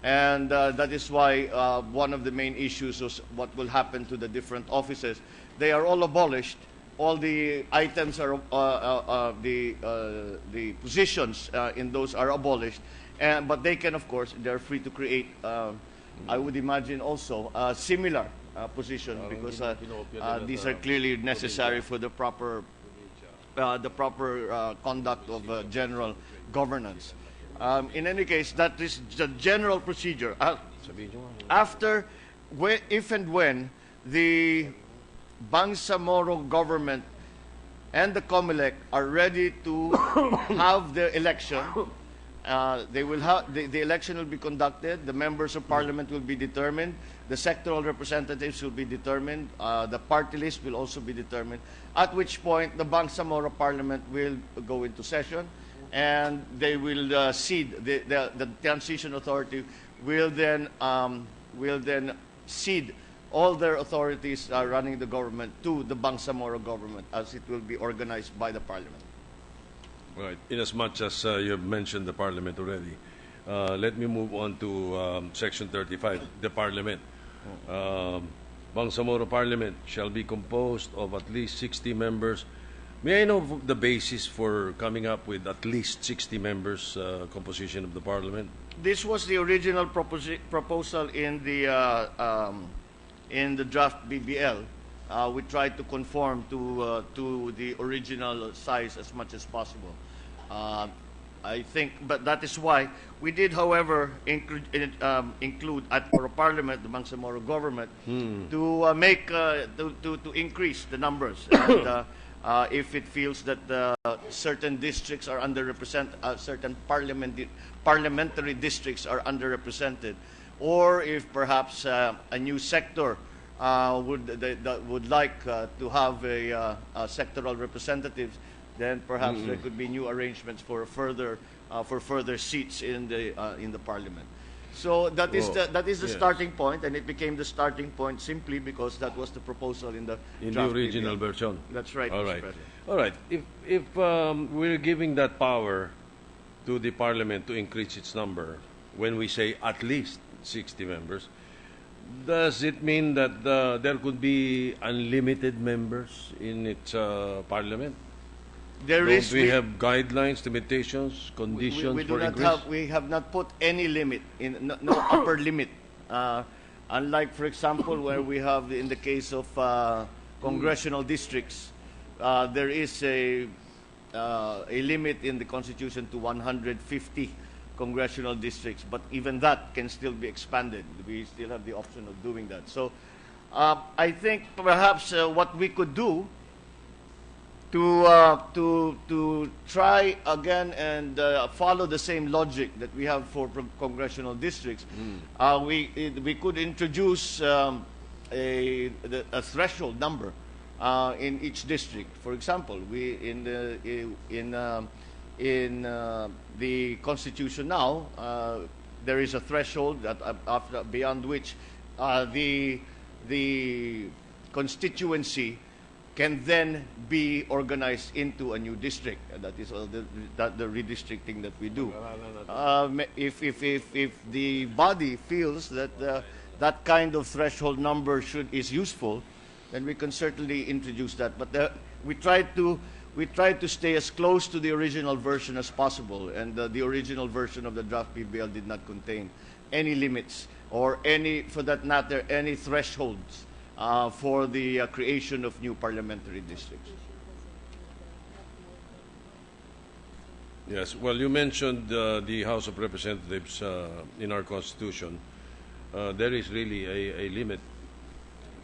And that is why one of the main issues was what will happen to the different offices. They are all abolished. All the items are the positions in those are abolished, but they can, of course, they're free to create. I would imagine also a similar position, because these are clearly necessary for the proper conduct of general governance. In any case, that is the general procedure. After, if and when the Bangsamoro government and the COMELEC are ready to have the election, the election will be conducted, the members of parliament will be determined, the sectoral representatives will be determined, the party list will also be determined, at which point the Bangsamoro parliament will go into session, and they will cede, the transition authority will then cede all their authorities running the government to the Bangsamoro government, as it will be organized by the parliament. Right. Inasmuch as you have mentioned the Parliament already, let me move on to Section 35, the Parliament. Bangsamoro Parliament shall be composed of at least 60 members. May I know the basis for coming up with at least 60 members composition of the Parliament? This was the original proposal in the draft BBL. We tried to conform to the original size as much as possible. I think, but that is why we did, however, include at our parliament, the Bangsamoro government, to make to increase the numbers. And, if it feels that certain districts are underrepresented, certain parliamentary districts are underrepresented, or if perhaps a new sector would like to have a sectoral representatives, then perhaps there could be new arrangements for further seats in the parliament. So that is the starting point, and it became the starting point simply because that was the proposal in the original version. That's right. All right. Mr. President. All right. If we're giving that power to the parliament to increase its number, when we say at least 60 members, does it mean that there could be unlimited members in its parliament? We have guidelines, limitations, conditions for increase? We have not put any limit, no upper limit. Unlike, for example, where we have, in the case of congressional districts, there is a limit in the Constitution to 150 congressional districts, but even that can still be expanded. We still have the option of doing that. So I think perhaps what we could do to try again and follow the same logic that we have for congressional districts, we could introduce a threshold number in each district. For example, in the Constitution now, there is a threshold that beyond which the constituency can then be organized into a new district. That is the redistricting that we do. If the body feels that that kind of threshold number is useful, then we can certainly introduce that. But we try to stay as close to the original version as possible, and the original version of the draft PBL did not contain any limits or any, for that matter, any thresholds for the creation of new parliamentary districts. Yes, well, you mentioned the House of Representatives in our Constitution. There is really a limit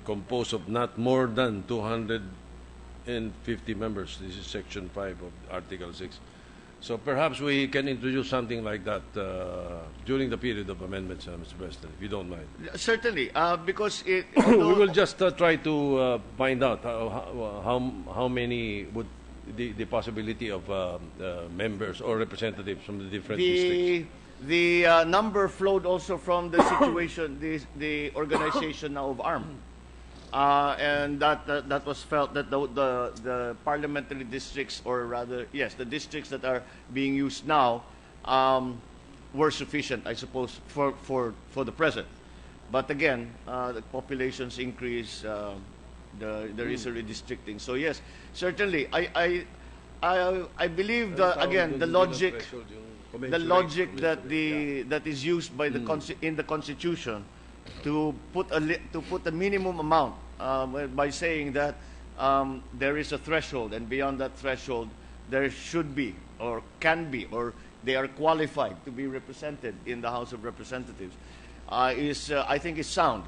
composed of not more than 250 members. This is Section 5 of Article 6. So perhaps we can introduce something like that during the period of amendments, Mr. President, if you don't mind. Certainly, because We will just try to find out how many would the possibility of members or representatives from the different districts. The number flowed also from the situation, the organization now of ARM. And that was felt that the parliamentary districts, or rather, yes, the districts that are being used now were sufficient, I suppose, for the present. But again, the populations increase, there is a redistricting. So yes, certainly, I believe again the logic that is used by in the Constitution to put a minimum amount by saying that there is a threshold, and beyond that threshold there should be or can be or they are qualified to be represented in the House of Representatives I think is sound,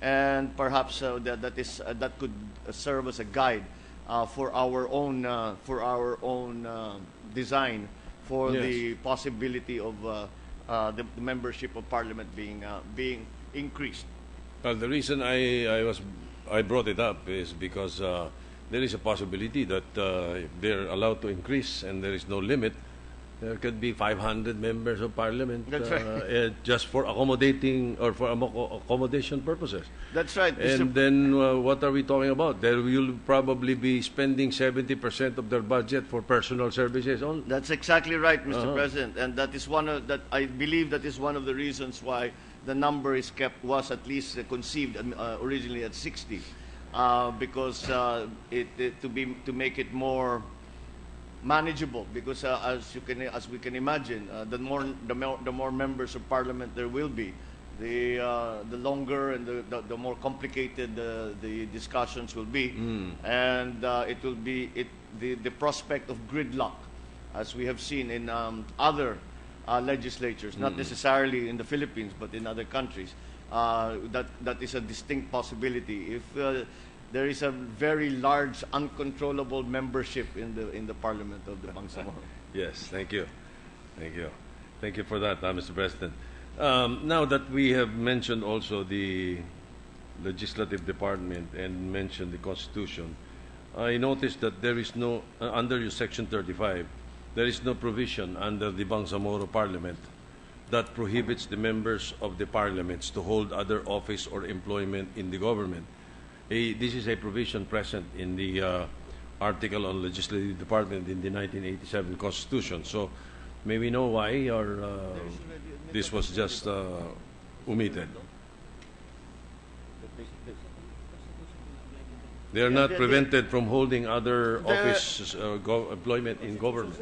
and perhaps that could serve as a guide for our own design for the possibility of the membership of Parliament being increased. Well, the reason I brought it up is because there is a possibility that if they're allowed to increase and there is no limit, there could be 500 members of Parliament. That's right. Just for accommodating or for accommodation purposes. That's right. And then what are we talking about? They will probably be spending 70% of their budget for personal services only. That's exactly right, Mr. President, and that is I believe that is one of the reasons why the number was at least conceived originally at 60, because to make it more manageable. Because as we can imagine, the more members of Parliament there will be, the longer and the more complicated the discussions will be, and it will be the prospect of gridlock, as we have seen in other legislatures, not necessarily in the Philippines, but in other countries. That is a distinct possibility if there is a very large, uncontrollable membership in the Parliament of the Bangsamoro. Yes, thank you for that, Mr. President. Now that we have mentioned also the Legislative Department and mentioned the Constitution, I noticed that there is no under your Section 35. There is no provision under the Bangsamoro Parliament that prohibits the members of the parliaments to hold other office or employment in the government. This is a provision present in the article on Legislative Department in the 1987 Constitution. So may we know why, or this was just omitted? They are not prevented from holding other office employment in government.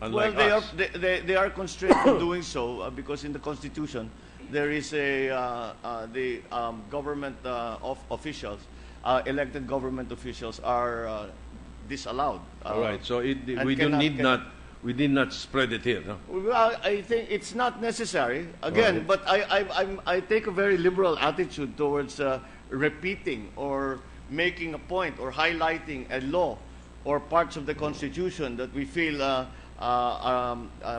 Unlike well, they are constrained from doing so because in the Constitution there is the government officials, elected government officials are disallowed. All right, so we need not spread it here. No? Well, I think it's not necessary again, but I take a very liberal attitude towards repeating or making a point or highlighting a law or parts of the Constitution that we feel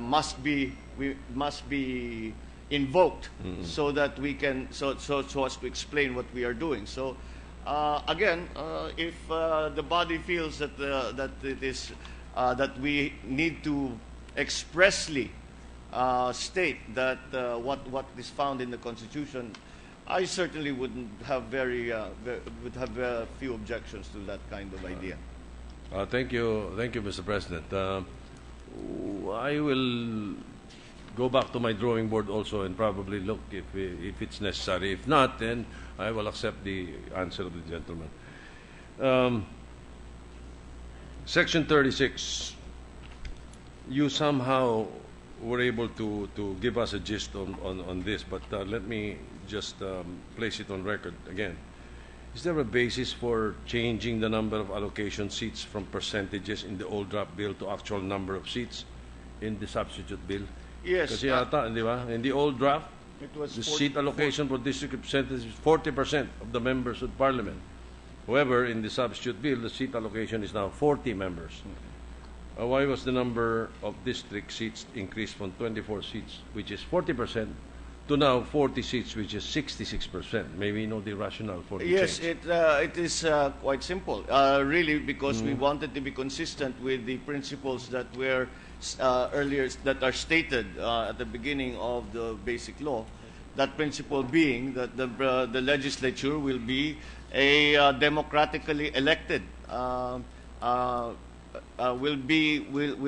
must be invoked, so that we can so as to explain what we are doing. So again, if the body feels that that we need to expressly state that what is found in the Constitution I certainly wouldn't have would have few objections to that kind of idea. Thank you, Mr. President. I will go back to my drawing board also and probably look if it's necessary. If not, then I will accept the answer of the gentleman. Section 36. You somehow were able to give us a gist on this, but let me just place it on record again. Is there a basis for changing the number of allocation seats from percentages in the old draft bill to actual number of seats in the substitute bill? Yes. Kasi yata, di ba, in the old draft, It was the 40 seat allocation for district representatives is 40% of the members of parliament. However, in the substitute bill, the seat allocation is now 40 members. Why was the number of district seats increased from 24 seats, which is 40%, to now 40 seats, which is 66%? Maybe you know the rationale for the Yes, change. it is quite simple. Really, because we wanted to be consistent with the principles that were earlier, that are stated at the beginning of the basic law. That principle being that the legislature will be a democratically elected, will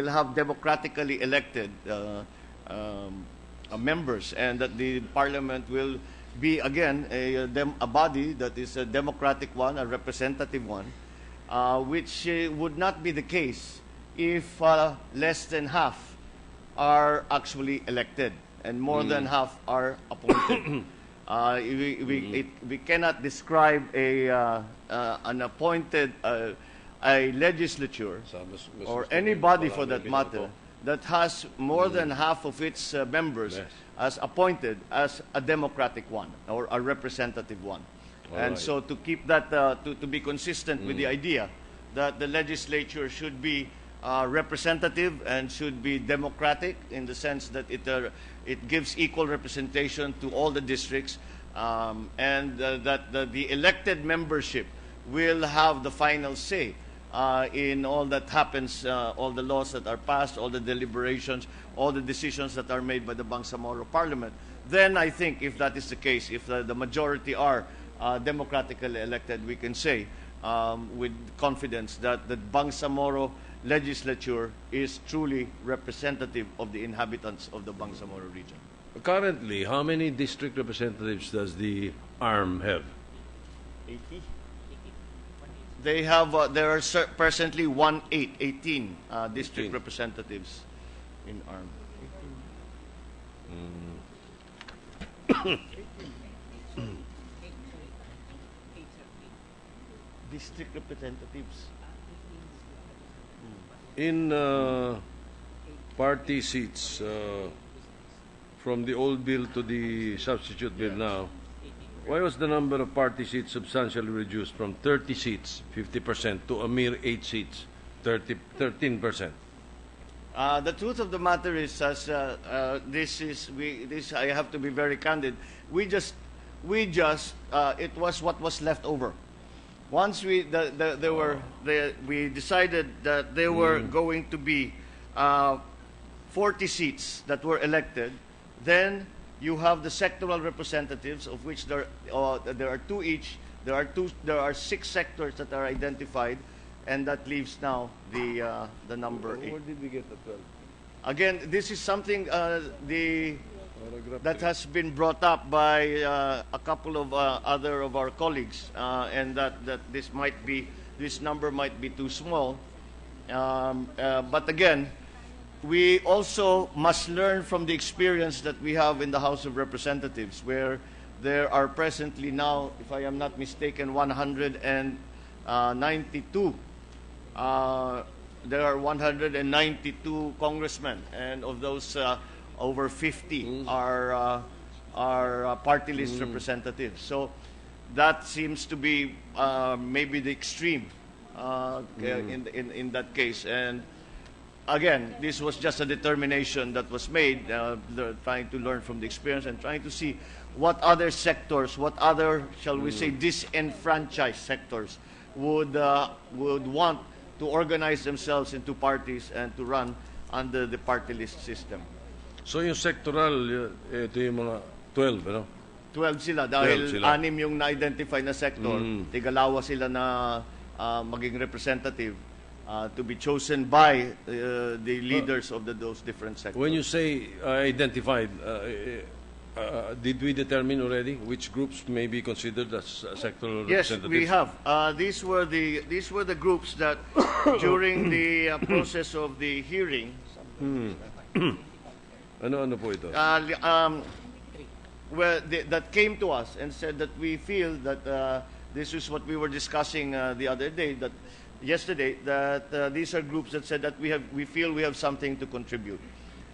have democratically elected members, and that the parliament will be again a body that is a democratic one, a representative one, which would not be the case if less than half are actually elected and more than half are appointed. We cannot describe an appointed a legislature or anybody for that matter that has more than half of its members as appointed as a democratic one or a representative one. And so to keep that, to be consistent with the idea that the legislature should be representative and should be democratic in the sense that it gives equal representation to all the districts, and that the elected membership will have the final say in all that happens, all the laws that are passed, all the deliberations, all the decisions that are made by the Bangsamoro Parliament. Then I think if that is the case, if the majority are democratically elected, we can say with confidence that the Bangsamoro legislature is truly representative of the inhabitants of the Bangsamoro region. Currently, how many district representatives does the ARM have? 80. They have, there are presently 18 district representatives in ARM. District representatives. In party seats, from the old bill to the substitute bill now, why was the number of party seats substantially reduced from 30 seats, 50%, to a mere 8 seats, 13%? The truth of the matter is, as I have to be very candid. We just, it was what was left over. Once we decided that there were going to be 40 seats that were elected, then you have the sectoral representatives, of which there are 2 each. There are 6 sectors that are identified, and that leaves now the number 8. Where did we get the 12? Again, this is something that has been brought up by a couple of other of our colleagues, and that this number might be too small. But again, we also must learn from the experience that we have in the House of Representatives, where there are presently now, if I am not mistaken, 192. There are 192 congressmen, and of those, over 50 are party list representatives. So that seems to be maybe the extreme in that case. And again, this was just a determination that was made, trying to learn from the experience and trying to see what other sectors, what other, shall we say, disenfranchised sectors would want to organize themselves into parties and to run under the party list system. So yung sectoral, ito yung mga 12, ano? 12 sila dahil 12 sila. 6 yung na-identify na sector. Tigalawa sila na maging representative to be chosen by the leaders of those different sectors. When you say identified, did we determine already which groups may be considered as sectoral Yes, representatives? we have. These were the groups that during the process of the hearing, Ano po ito? that came to us and said that we feel that this is what we were discussing the other day, that yesterday, that these are groups that said that we feel we have something to contribute.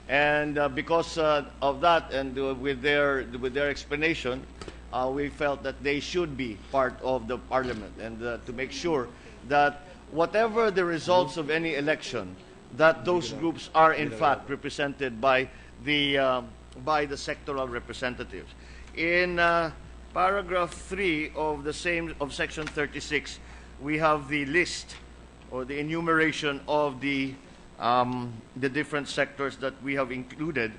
And because of that, and with their explanation, we felt that they should be part of the parliament, and to make sure that whatever the results of any election, that those groups are in fact represented by the sectoral representatives. In paragraph 3 of the same of section 36, we have the list or the enumeration of the different sectors that we have included.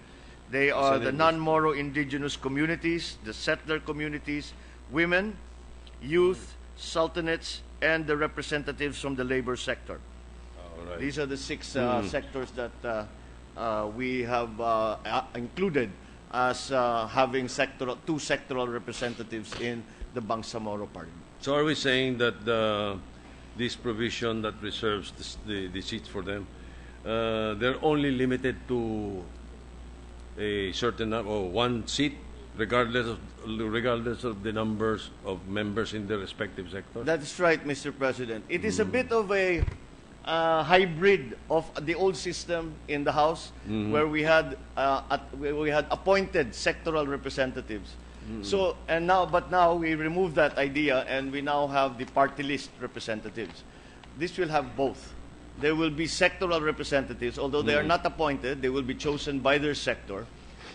They are the non-Moro indigenous communities, the settler communities, women, youth, sultanates, and the representatives from the labor sector. All right. These are the 6 sectors that we have included as having two sectoral representatives in the Bangsamoro Parliament. So are we saying that this provision that reserves the seats for them, they're only limited to a certain or one seat, regardless of the numbers of members in the respective sector? That's right, Mr. President. It is a bit of a hybrid of the old system in the House, where we had appointed sectoral representatives. So but now we remove that idea, and we now have the party list representatives. This will have both. There will be sectoral representatives, although they are not appointed. They will be chosen by their sector.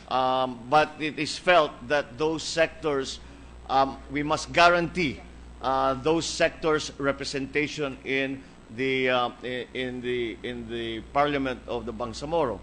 But it is felt that those sectors, we must guarantee those sectors' representation in the Parliament of the Bangsamoro,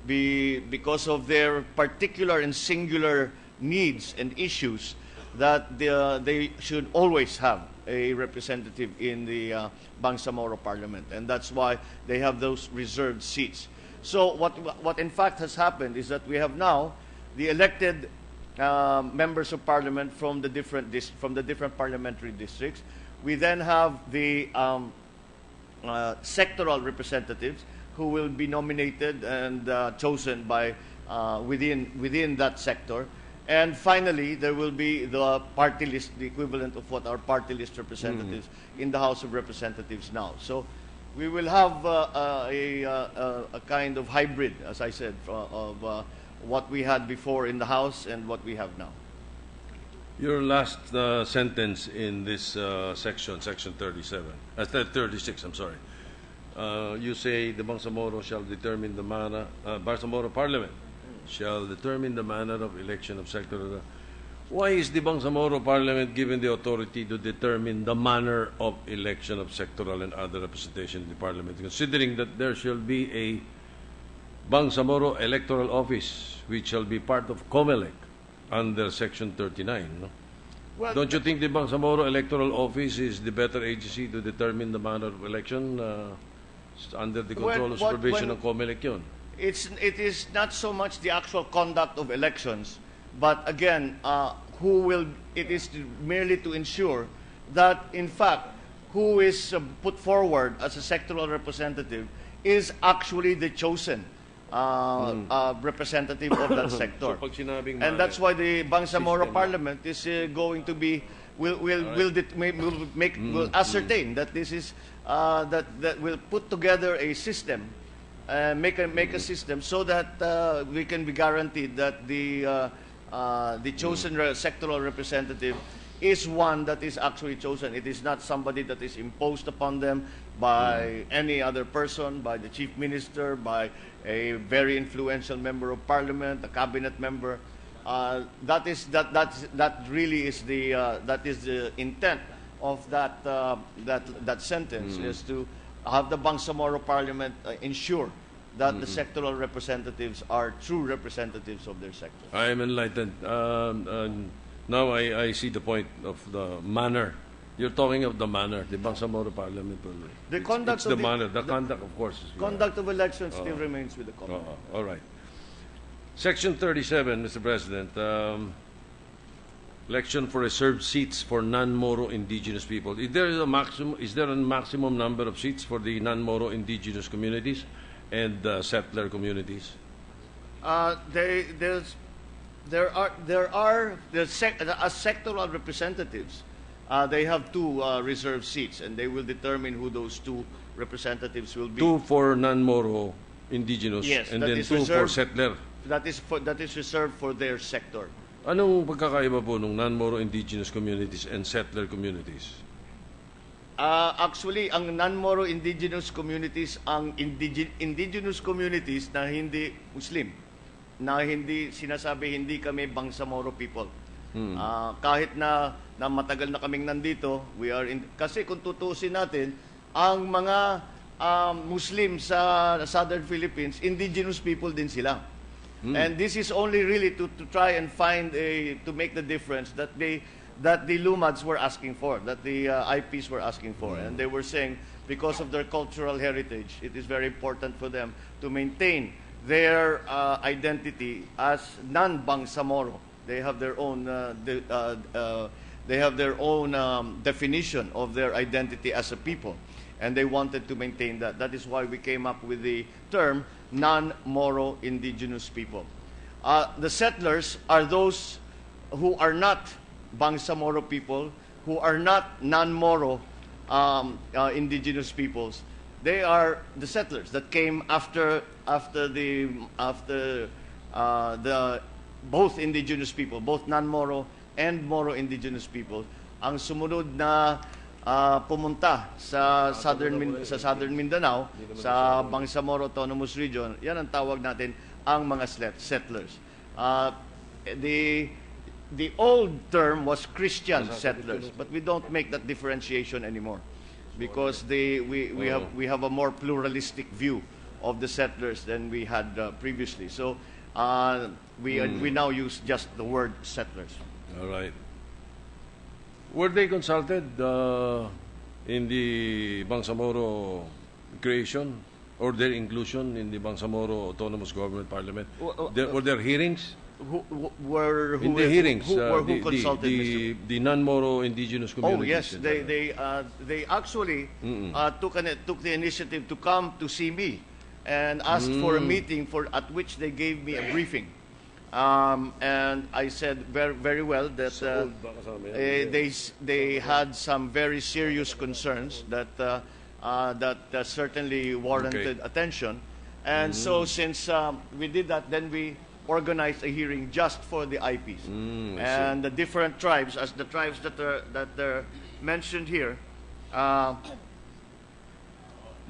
because of their particular and singular needs and issues, that they should always have a representative in the Bangsamoro Parliament, and that's why they have those reserved seats. So what in fact has happened is that we have now the elected members of Parliament from the different parliamentary districts. We then have the sectoral representatives who will be nominated and chosen by within that sector. And finally, there will be the party list, the equivalent of what our party list representatives in the House of Representatives now. So we will have a kind of hybrid, as I said, of what we had before in the House and what we have now. Your last sentence in this section 36, I'm sorry. You say the Bangsamoro shall determine the manner, Bangsamoro Parliament shall determine the manner of election of sectoral. Why is the Bangsamoro Parliament given the authority to determine the manner of election of sectoral and other representation in the Parliament, considering that there shall be a Bangsamoro Electoral Office, which shall be part of COMELEC under Section 39? No? Well, Don't you think the Bangsamoro Electoral Office is the better agency to determine the manner of election under the control and supervision of COMELEC yun? It is not so much the actual conduct of elections, but again, it is merely to ensure that, in fact, who is put forward as a sectoral representative is actually the chosen representative of that sector. So, pag sinabing And that's why the Bangsamoro Parliament is going to be will ascertain that this is that will put together a system, make a system so that we can be guaranteed that the chosen sectoral representative is one that is actually chosen. It is not somebody that is imposed upon them by any other person, by the chief minister, by a very influential member of parliament, a cabinet member. That really is the intent of that sentence, is to have the Bangsamoro Parliament ensure that the sectoral representatives are true representatives of their sector. I am enlightened. Now I see the point of the manner. You're talking of the manner, the Bangsamoro Parliament. The conduct it's of the the- manner. The conduct, of course. is- Conduct of elections still remains with the common. All right. Section 37, Mr. President. Election for reserved seats for non-Moro indigenous people. Is there a maximum number of seats for the non-Moro indigenous communities and settler communities? There's sectoral representatives. They have two reserved seats, and they will determine who those two representatives will be. Two for non-Moro indigenous, Yes, and that then is two for reserved. settler. That is reserved for their sector. Anong pagkakaiba po ng non-Moro indigenous communities and settler communities? Actually, ang non-Moro indigenous communities, ang indigenous communities na hindi Muslim, na hindi sinasabi hindi kami Bangsamoro people. Kahit na matagal na kaming nandito, kasi kung tutusin natin, ang mga Muslim sa Southern Philippines, indigenous people din sila. And this is only really to try and find to make the difference that the Lumads were asking for, that the IPs were asking for. And they were saying because of their cultural heritage, it is very important for them to maintain their identity as non-Bangsamoro. They have their own definition of their identity as a people, and they wanted to maintain that. That is why we came up with the term non-Moro indigenous people. The settlers are those who are not Bangsamoro people, who are not non-Moro indigenous peoples. They are the settlers that came after the both indigenous people, both non-Moro and Moro indigenous people. Ang sumunod na pumunta sa Southern Mindanao, sa Bangsamoro Autonomous Region, yan ang tawag natin ang mga settlers. The old term was Christian settlers, but we don't make that differentiation anymore because we have a more pluralistic view of the settlers than we had previously. So we now use just the word settlers. All right. Were they consulted in the Bangsamoro creation or their inclusion in the Bangsamoro Autonomous Government Parliament? Were there hearings? Who consulted, Mr. The non-Moro indigenous communities. Oh yes, they actually took the initiative to come to see me and asked for a meeting at which they gave me a briefing. And I said very well that they had some very serious concerns that certainly warranted attention. And so since we did that, then we organized a hearing just for the IPs and the different tribes, as the tribes that are mentioned here,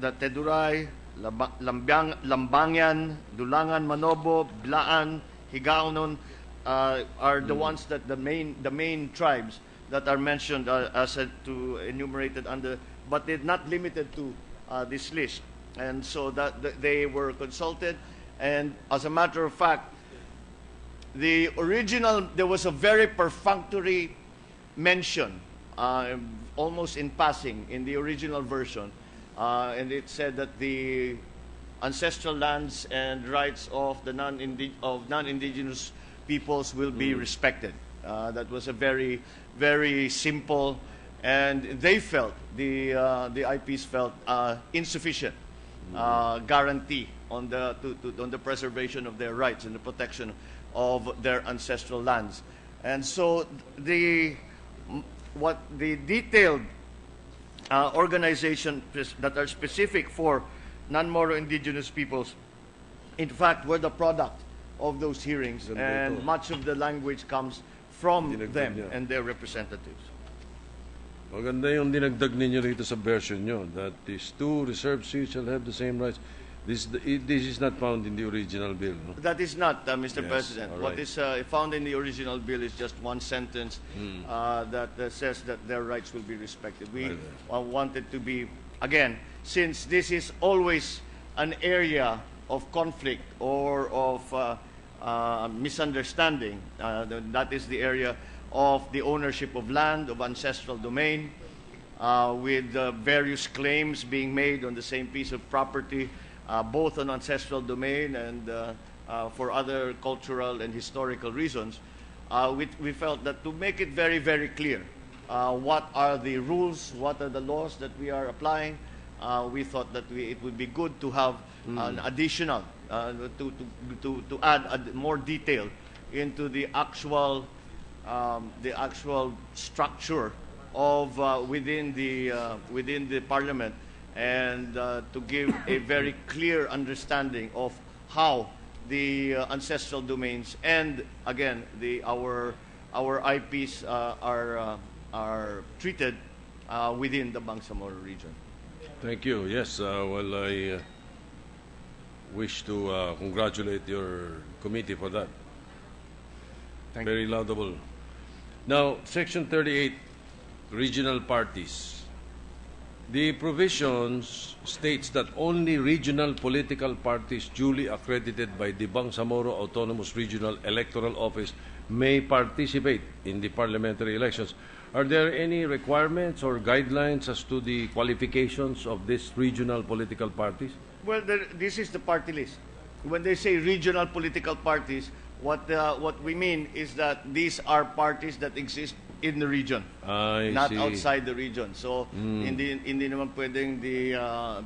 the Teduray, Lambangyan, Dulangan, Manobo, Blaan, Higaonon are the ones that the main tribes that are mentioned to enumerated under, but they're not limited to this list. And so that they were consulted, and as a matter of fact, there was a very perfunctory mention, almost in passing, in the original version, and it said that the ancestral lands and rights of the non-indigenous peoples will be respected. That was a very, very simple, and they felt the IPs felt insufficient guarantee on the preservation of their rights and the protection of their ancestral lands. And so the detailed organization that are specific for non-Moro indigenous peoples, in fact, were the product of those hearings, and much of the language comes from them and their representatives. Maganda yung dinagdag ninyo rito sa version nyo, that these two reserved seats shall have the same rights. This is not found in the original bill, no? That is not, Mr. Yes, President. all What right. is found in the original bill is just one sentence that says that their rights will be respected. We wanted to be, again, since this is always an area of conflict or of misunderstanding, that is the area of the ownership of land, of ancestral domain, with various claims being made on the same piece of property, both on ancestral domain and for other cultural and historical reasons. We felt that to make it very, very clear what are the rules, what are the laws that we are applying, we thought that it would be good to have an additional, to add more detail into the actual structure of within the Parliament, and to give a very clear understanding of how the ancestral domains and again our IPs are treated within the Bangsamoro region. Thank you. Yes, well, I wish to congratulate your committee for that. Very laudable. Now, Section 38, regional parties. The provisions states that only regional political parties duly accredited by the Bangsamoro Autonomous Regional Electoral Office may participate in the parliamentary elections. Are there any requirements or guidelines as to the qualifications of these regional political parties? Well, this is the party list. When they say regional political parties, what we mean is that these are parties that exist in the region, not outside the region. So hindi naman pwedeng the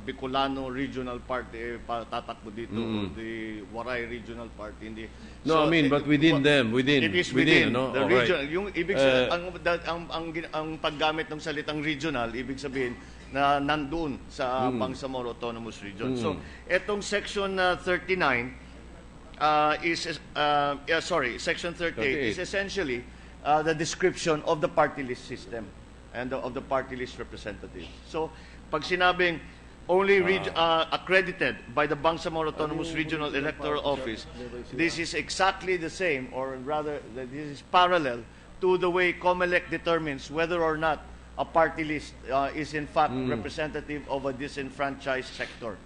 Bicolano Regional Party tatakbo dito, or the Waray Regional Party. Hindi. No, So, I mean, but within them, within. It is within no? the Oh, right. region. Yung ibig ang paggamit ng salitang regional, ibig sabihin na nandoon sa Bangsamoro Autonomous Region. So, etong Section 39 Section 38 is essentially the description of the party list system and of the party list representatives. So, pag sinabing only accredited by the Bangsamoro Autonomous Regional Electoral Office, this is exactly the same, or rather, this is parallel to the way COMELEC determines whether or not a party list is in fact representative of a disenfranchised sector.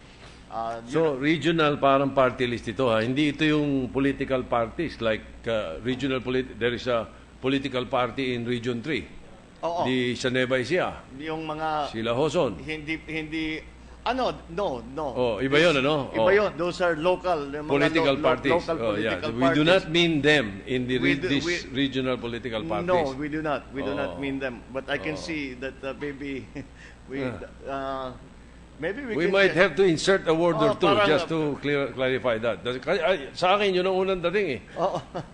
So, regional parang party list ito, ha? Hindi ito yung political parties like there is a political party in Region 3. Oo. Di sa Nueva Ecija. Yung mga Sila Hoson. hindi no. Oh, iba yun, ano? Iba yun. Those are local mga Political parties. local political We parties. do not mean them in the We regional political parties. No, we do not. We do not mean them. But I can see that maybe we might have to insert a word or two parang, just to clarify that. Sa akin, yun ang unang dating eh.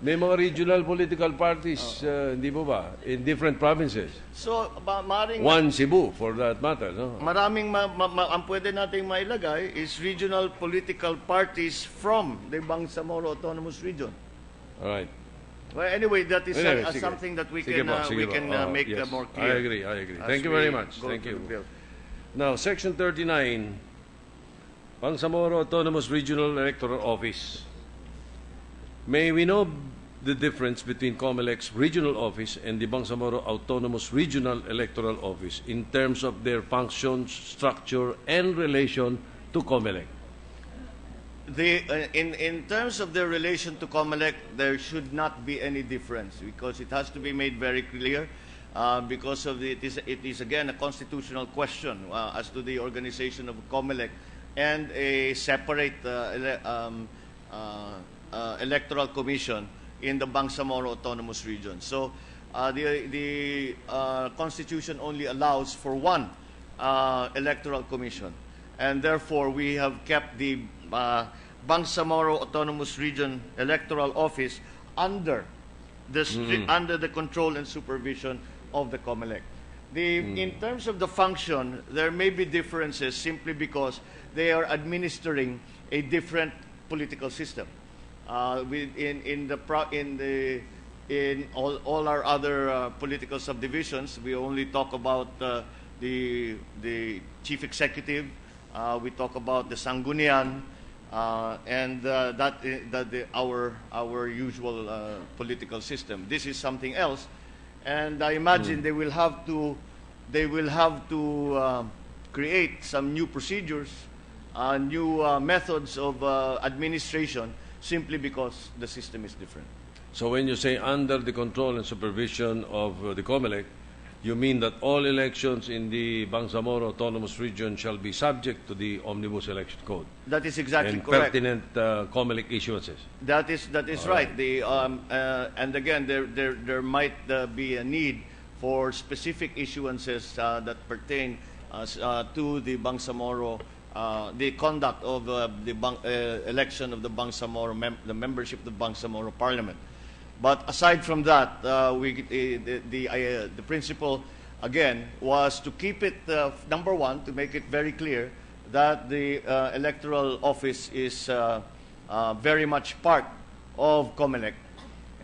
May mga regional political parties, hindi po ba, in different provinces. So, maring One Cebu, for that matter. No? maraming ang pwede nating mailagay is regional political parties from the Bangsamoro Autonomous Region. All right. Well, anyway, that is Sige. something that we Sige can po. make Yes. more clear. I agree. as Thank you we very much. go Thank through you. the bill. Now, Section 39, Bangsamoro Autonomous Regional Electoral Office. May we know the difference between COMELEC's regional office and the Bangsamoro Autonomous Regional Electoral Office in terms of their functions, structure, and relation to COMELEC? In terms of their relation to COMELEC, there should not be any difference because it has to be made very clear. Because of it is again a constitutional question as to the organization of COMELEC and a separate electoral commission in the Bangsamoro Autonomous Region. So the Constitution only allows for one electoral commission, and therefore we have kept the Bangsamoro Autonomous Region Electoral Office under the control and supervision of the COMELEC. In terms of the function, there may be differences simply because they are administering a different political system. In all our other political subdivisions, we only talk about the chief executive. We talk about the Sanggunian, and our usual political system. This is something else. And I imagine they will have to create some new procedures, new methods of administration, simply because the system is different. So when you say under the control and supervision of the COMELEC, you mean that all elections in the Bangsamoro Autonomous Region shall be subject to the Omnibus Election Code That is exactly and correct. pertinent COMELEC issuances. That is right. The and again, there might be a need for specific issuances that pertain to the Bangsamoro, the conduct of the election of the Bangsamoro, the membership of the Bangsamoro Parliament. But aside from that, the principle again was to keep it number one, to make it very clear that the electoral office is very much part of COMELEC,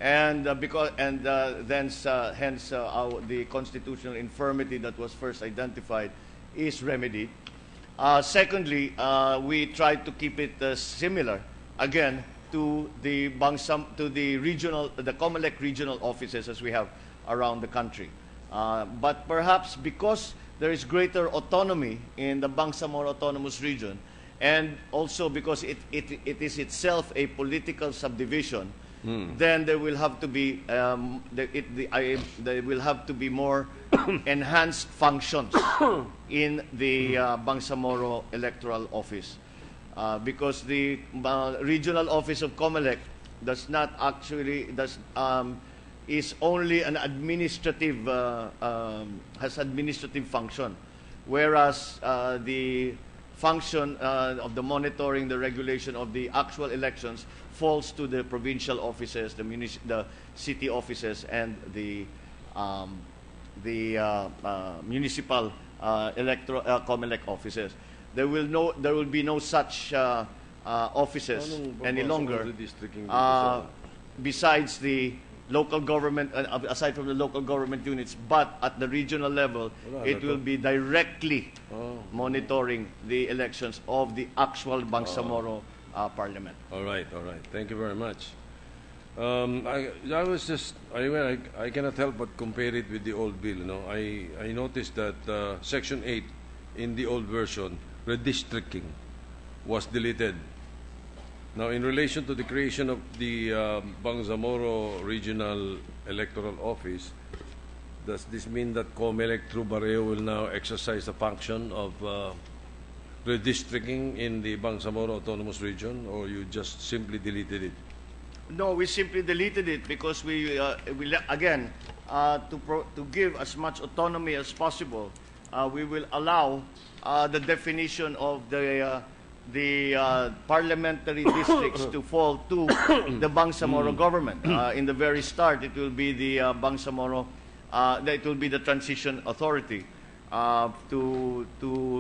and hence the constitutional infirmity that was first identified is remedied. Secondly, we tried to keep it similar again to the COMELEC regional offices as we have around the country. But perhaps because there is greater autonomy in the Bangsamoro Autonomous Region, and also because it is itself a political subdivision, then there will have to be there will have to be more enhanced functions in the Bangsamoro Electoral Office. Because the regional office of COMELEC does not actually is only an administrative has administrative function, whereas the function of the monitoring, the regulation of the actual elections falls to the provincial offices, the city offices, and the municipal COMELEC offices. There will be no such offices any longer. Besides the local government, aside from the local government units, but at the regional level, it will be directly monitoring the elections of the actual Bangsamoro Parliament. All right. Thank you very much. I cannot help but compare it with the old bill. I noticed that Section 8 in the old version, redistricting, was deleted. Now, in relation to the creation of the Bangsamoro Regional Electoral Office, does this mean that COMELEC through Barrio will now exercise the function of redistricting in the Bangsamoro Autonomous Region, or you just simply deleted it? No, we simply deleted it because we again to give as much autonomy as possible. We will allow the definition of the parliamentary districts to fall to the Bangsamoro government. In the very start, it will be the Bangsamoro, it will be the transition authority. To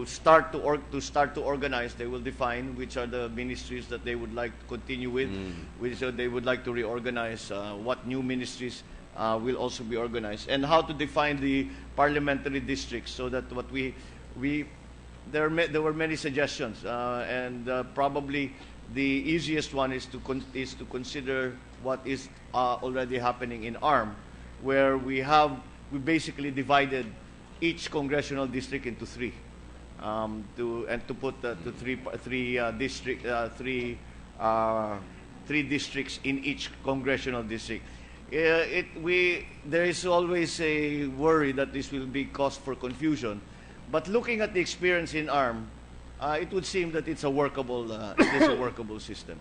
start to organize, they will define which are the ministries that they would like to continue with, which they would like to reorganize, what new ministries will also be organized, and how to define the parliamentary districts, so that what there were many suggestions, and probably the easiest one is to consider what is already happening in ARM, where we basically divided each congressional district into three, to put three districts in each congressional district. There is always a worry that this will be cause for confusion, but looking at the experience in ARM, it would seem that it's a workable system.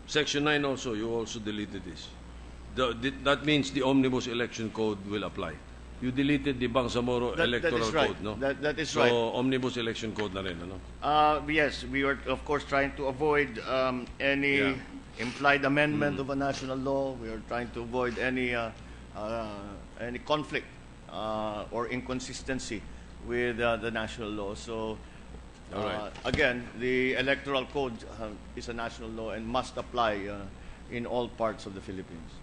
Section 9 also, you also deleted this. That means the Omnibus Election Code will apply. You deleted the Bangsamoro Electoral Code, no? That is so, right. So, Omnibus Election Code na rin, ano? Yes, we were, of course, trying to avoid any implied amendment of a national law. We are trying to avoid any conflict or inconsistency with the national law. So, again, the Electoral Code is a national law and must apply in all parts of the Philippines.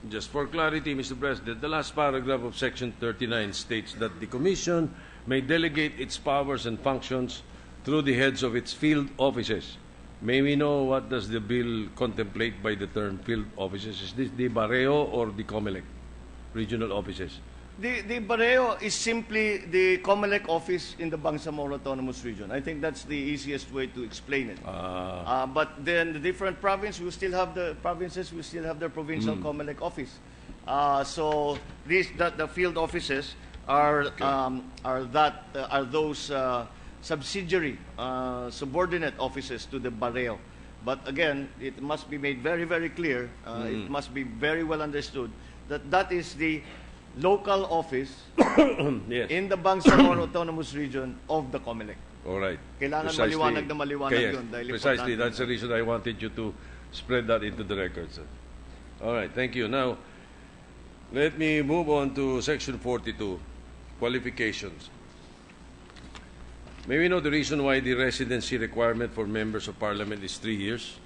Just for clarity, Mr. President, the last paragraph of Section 39 states that the Commission may delegate its powers and functions through the heads of its field offices. May we know what does the bill contemplate by the term field offices? Is this the Barrio or the COMELEC regional offices? The Barrio is simply the COMELEC office in the Bangsamoro Autonomous Region. I think that's the easiest way to explain it. But then the different provinces will still have their provincial COMELEC office. So the field offices are those subsidiary, subordinate offices to the Barrio. But again, it must be made very, very clear. It must be very well understood that is the local office Yes. in the Bangsamoro Autonomous Region of the COMELEC. All right. Kailangan Precisely. maliwanag na maliwanag Kaya, yun. Dahil precisely. importante That's the yun. reason I wanted you to spread that into the records. All right. Thank you. Now, let me move on to Section 42, qualifications. May we know the reason why the residency requirement for members of Parliament is 3 years?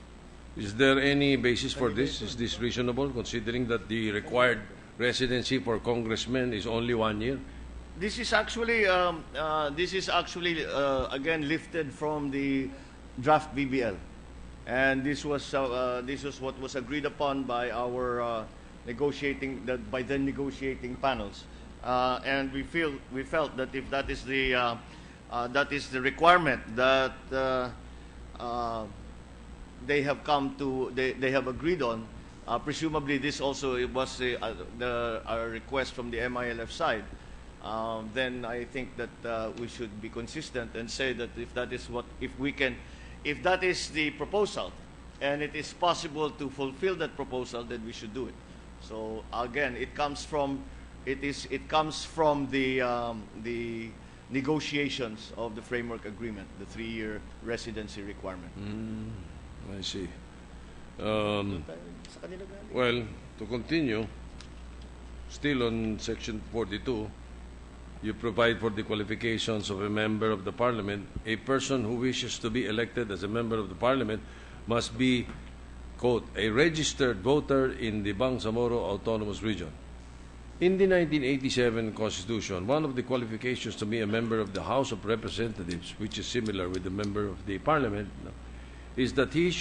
Is there any basis for this? Is this reasonable, considering that the required residency for congressmen is only 1 year? This is actually again lifted from the draft BBL, and this was what was agreed upon by our negotiating panels, and we felt that if that is the requirement that they have agreed on. Presumably, this also was a request from the MILF side. Then I think that we should be consistent and say that if that is the proposal, and it is possible to fulfill that proposal, then we should do it. So again, it comes from the negotiations of the framework agreement, the 3-year residency requirement. I see. Well, to continue, still on Section 42, you provide for the qualifications of a member of the Parliament. A person who wishes to be elected as a member of the Parliament must be, quote, a registered voter in the Bangsamoro Autonomous Region. In the 1987 Constitution, one of the qualifications to be a member of the House of Representatives, which is similar with the member of the Parliament, is that he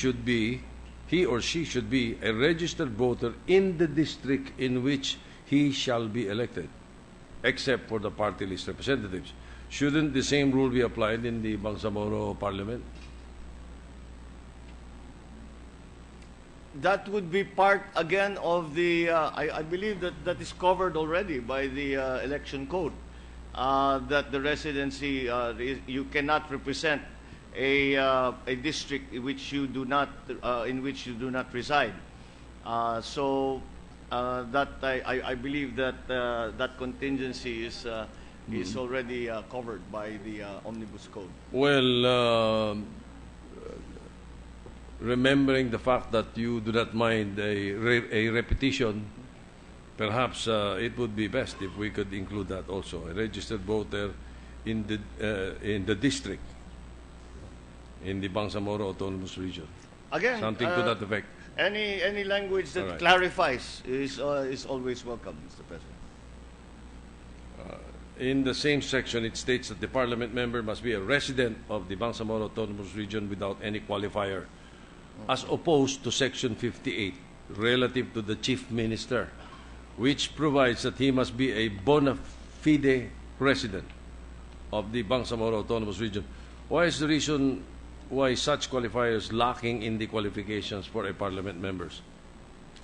or she should be a registered voter in the district in which he shall be elected, except for the party list representatives. Shouldn't the same rule be applied in the Bangsamoro Parliament? That would be part, again, of the, I believe that is covered already by the election code, that the residency, you cannot represent a district in which you do not reside. So that I believe that that contingency is already covered by the Omnibus Code. Well, remembering the fact that you do not mind a repetition, perhaps it would be best if we could include that also, a registered voter in the district, in the Bangsamoro Autonomous Region. Again, something to that effect. Any language that Right. clarifies is always welcome, Mr. President. In the same section, it states that the Parliament member must be a resident of the Bangsamoro Autonomous Region without any qualifier, as opposed to Section 58, relative to the Chief Minister, which provides that he must be a bona fide resident of the Bangsamoro Autonomous Region. Why is the reason why such qualifiers lacking in the qualifications for a Parliament members?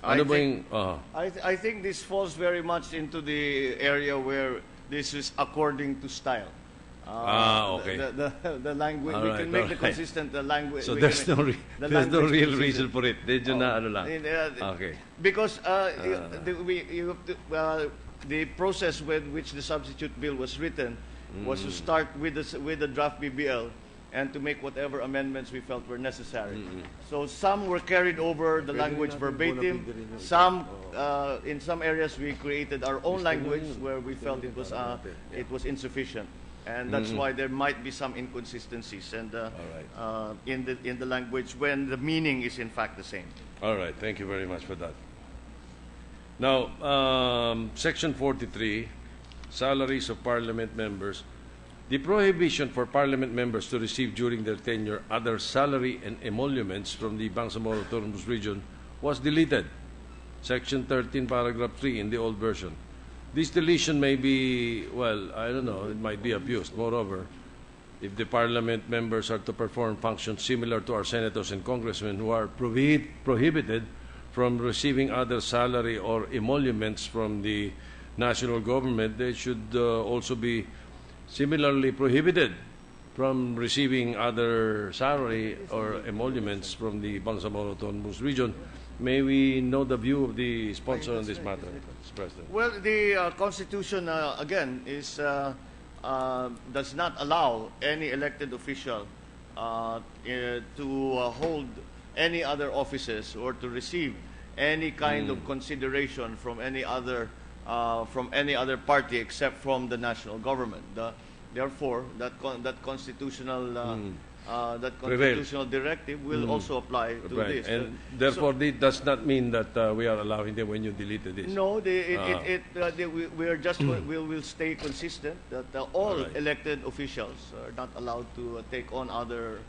I think this falls very much into the area where this is according to style. Okay. The language, All we right, can make all the right. consistent the language. So we there's can no, make the there's no language real consistent. reason for it. Medyo na ano lang. Okay. Because the process with which the substitute bill was written was to start with the draft BBL and to make whatever amendments we felt were necessary. So some were carried over the language verbatim. Some, in some areas, we created our own language where we felt it was insufficient, and that's why there might be some inconsistencies and in the language when the meaning is in fact the same. All right. Thank you very much for that. Now, Section 43, salaries of Parliament members. The prohibition for Parliament members to receive during their tenure other salary and emoluments from the Bangsamoro Autonomous Region was deleted. Section 13, paragraph 3 in the old version. This deletion may be, well, I don't know, it might be abused. Moreover, if the parliament members are to perform functions similar to our senators and congressmen who are prohibited from receiving other salary or emoluments from the national government, they should also be similarly prohibited from receiving other salary or emoluments from the Bangsamoro Autonomous Region. May we know the view of the sponsor on this matter, Mr. President? Well, the Constitution, again, does not allow any elected official to hold any other offices or to receive any kind of consideration from any other party except from the national government. Therefore, that constitutional directive will also apply to this. And therefore, it does not mean that we are allowing them when you deleted this. No, we will stay consistent that all elected officials are not allowed to take on other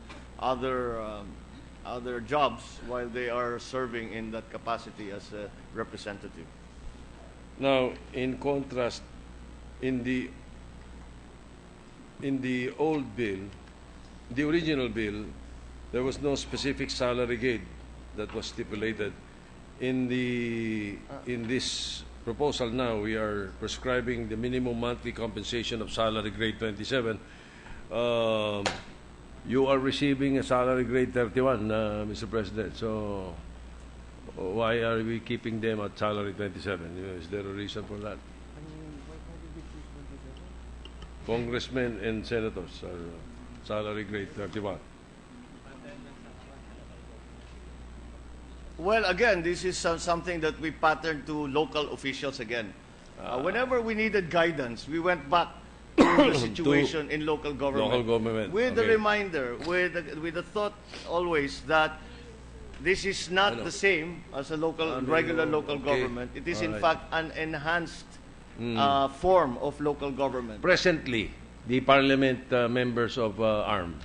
jobs while they are serving in that capacity as a representative. Now, in contrast, in the old bill, the original bill, there was no specific salary grade that was stipulated. In this proposal now, we are prescribing the minimum monthly compensation of salary grade 27. You are receiving a salary grade 31, Mr. President. So why are we keeping them at salary 27? Is there a reason for that? Congressmen and senators are salary grade 31. Well, again, this is something that we patterned to local officials again. Whenever we needed guidance, we went back to the situation in local government. With the reminder, with the thought always that this is not the same as a regular local government. It is in fact an enhanced form of local government. Presently, the parliament members of ARM,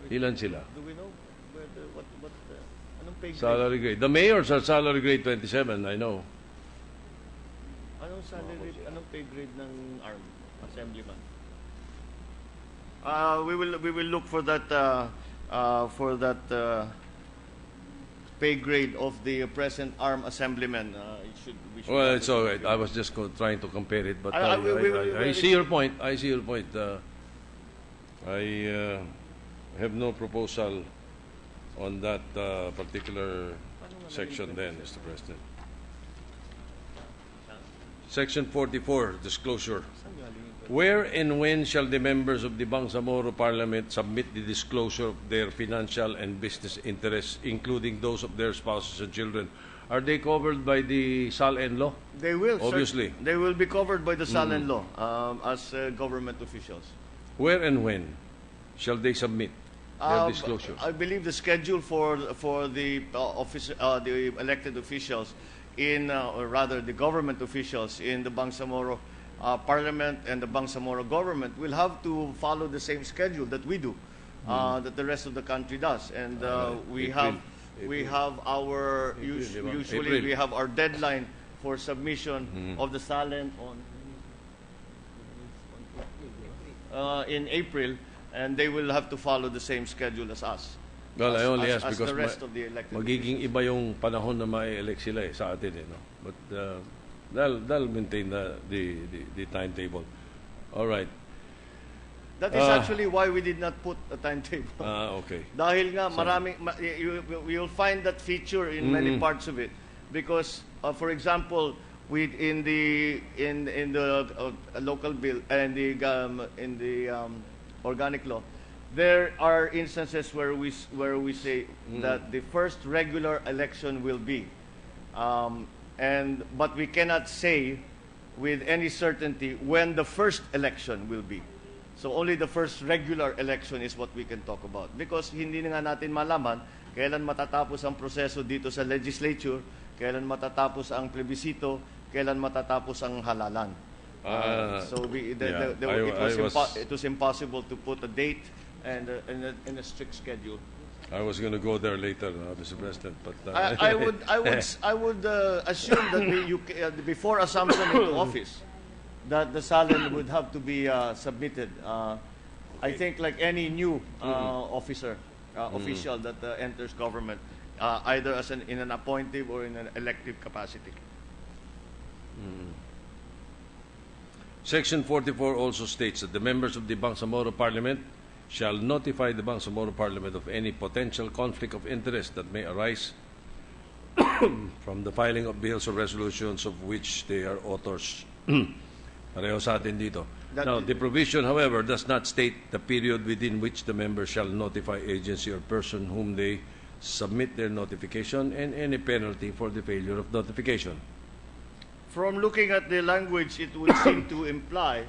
ilan sila? Do we know what anong pay grade? Salary grade. The mayors are salary grade 27, I know. Anong pay grade ng ARM assemblyman? We will look for that pay grade of the present ARM assemblyman. Well, it's all right. I was just trying to compare it, but I see your point. I see your point. I have no proposal on that particular section then, Mr. President. Section 44, disclosure. Where and when shall the members of the Bangsamoro Parliament submit the disclosure of their financial and business interests, including those of their spouses and children? Are they covered by the SAL-N law? They will. Obviously. They will be covered by the SAL-N law as government officials. Where and when shall they submit their disclosure? I believe the schedule for the the elected officials or rather the government officials in the Bangsamoro Parliament and the Bangsamoro government will have to follow the same schedule that we do, that the rest of the country does, and we have our usually we have our deadline for submission of the SAL-N in April, and they will have to follow the same schedule as us. Well, I only ask because the rest of the elected magiging iba yung panahon na ma-elect sila sa atin no. But they'll maintain the timetable. All right. That is actually why we did not put a timetable. Okay. Dahil nga you'll find that feature in many parts of it, because for example, in the local bill and in the organic law, there are instances where we say that the first regular election will be, but we cannot say with any certainty when the first election will be. So only the first regular election is what we can talk about, because hindi na nga natin malaman kailan matatapos ang proseso dito sa legislature, kailan matatapos ang plebisito, kailan matatapos ang halalan. It was impossible to put a date and a strict schedule. I was going to go there later, Mr. President, but I would assume that before assumption into office, that the salary would have to be submitted. I think like any new officer, official that enters government, either as in an appointive or in an elective capacity. Section 44 also states that the members of the Bangsamoro Parliament shall notify the Bangsamoro Parliament of any potential conflict of interest that may arise from the filing of bills or resolutions of which they are authors. Pareho sa atin dito. Now, the provision, however, does not state the period within which the member shall notify agency or person whom they submit their notification and any penalty for the failure of notification. From looking at the language, it would seem to imply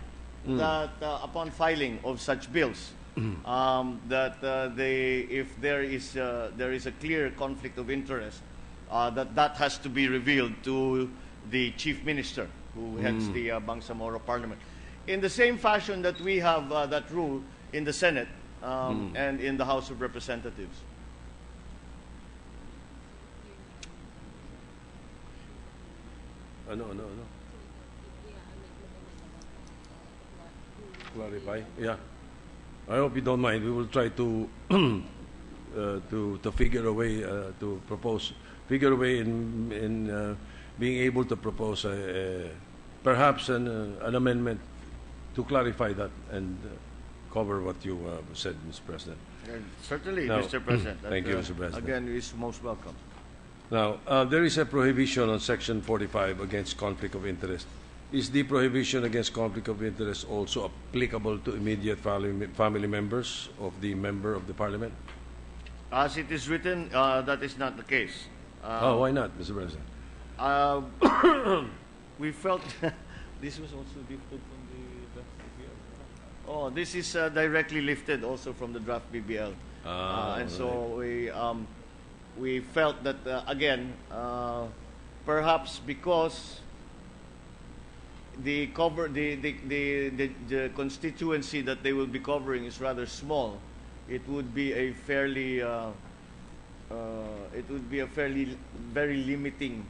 that upon filing of such bills, that if there is a clear conflict of interest, that has to be revealed to the chief minister who heads the Bangsamoro Parliament. In the same fashion that we have that rule in the Senate and in the House of Representatives. No. Clarify. Yeah. I hope you don't mind. We will try to to figure a way to propose, figure a way in being able to propose perhaps an amendment to clarify that and cover what you said, Mr. President. Certainly, Now, Mr. President. thank you, Mr. President. Again, is most welcome. Now, there is a prohibition on Section 45 against conflict of interest. Is the prohibition against conflict of interest also applicable to immediate family members of the member of the parliament? As it is written, that is not the case. Why not, Mr. President? We felt this was also lifted from the draft BBL. Oh, this is directly lifted also from the draft BBL. And so we felt that again, perhaps because the constituency that they will be covering is rather small, it would be a fairly very limiting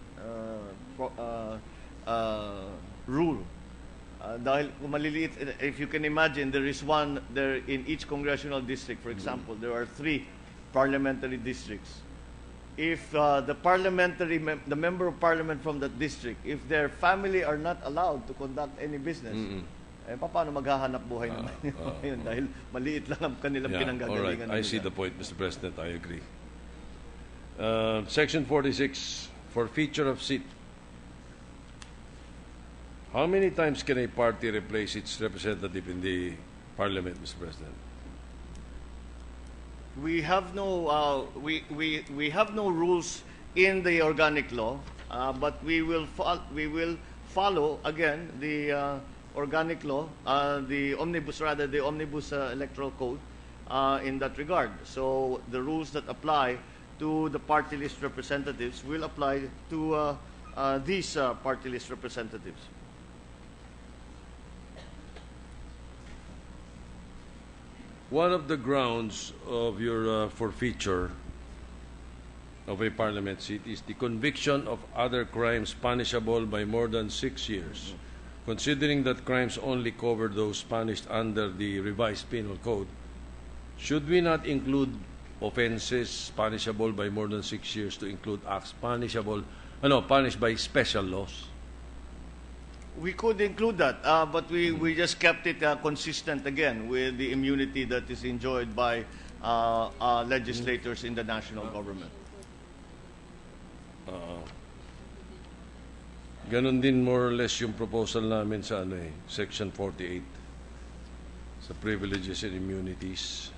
rule. Dahil kung maliliit, if you can imagine, there is one there in each congressional district. For example, there are 3 parliamentary districts. If the member of parliament from that district, if their family are not allowed to conduct any business, paano maghahanap buhay naman yun? Dahil maliit lang ang kanilang pinanggagalingan. All right. I see the point, Mr. President. I agree. Section 46, forfeiture of seat. How many times can a party replace its representative in the parliament, Mr. President? We have no we have no rules in the organic law, but we will follow again the organic law, the omnibus electoral code in that regard. So the rules that apply to the party list representatives will apply to these party list representatives. One of the grounds of your forfeiture of a parliament seat is the conviction of other crimes punishable by more than 6 years. Considering that crimes only cover those punished under the revised penal code, should we not include offenses punishable by more than 6 years to include acts punished by special laws? We could include that, but we just kept it consistent again with the immunity that is enjoyed by legislators in the national government. Ganon din more or less yung proposal namin sa Section 48 sa privileges and immunities.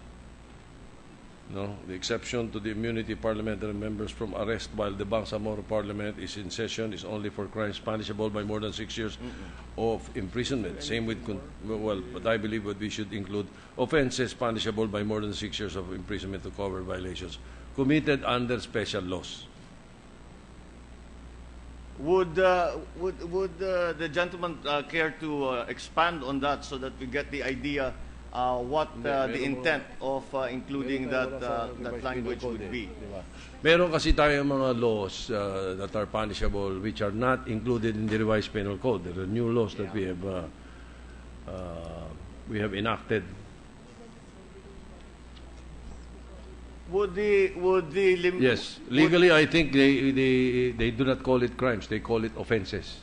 No, the exception to the immunity parliamentary members from arrest while the Bangsamoro Parliament is in session is only for crimes punishable by more than 6 years of imprisonment. Same with, but I believe that we should include offenses punishable by more than 6 years of imprisonment to cover violations committed under special laws. Would the gentleman care to expand on that so that we get the idea what the intent of including that language would be. Meron kasi tayong mga laws that are punishable which are not included in the revised penal code. There are new laws that we have enacted. Yes, legally I think they do not call it crimes, they call it offenses.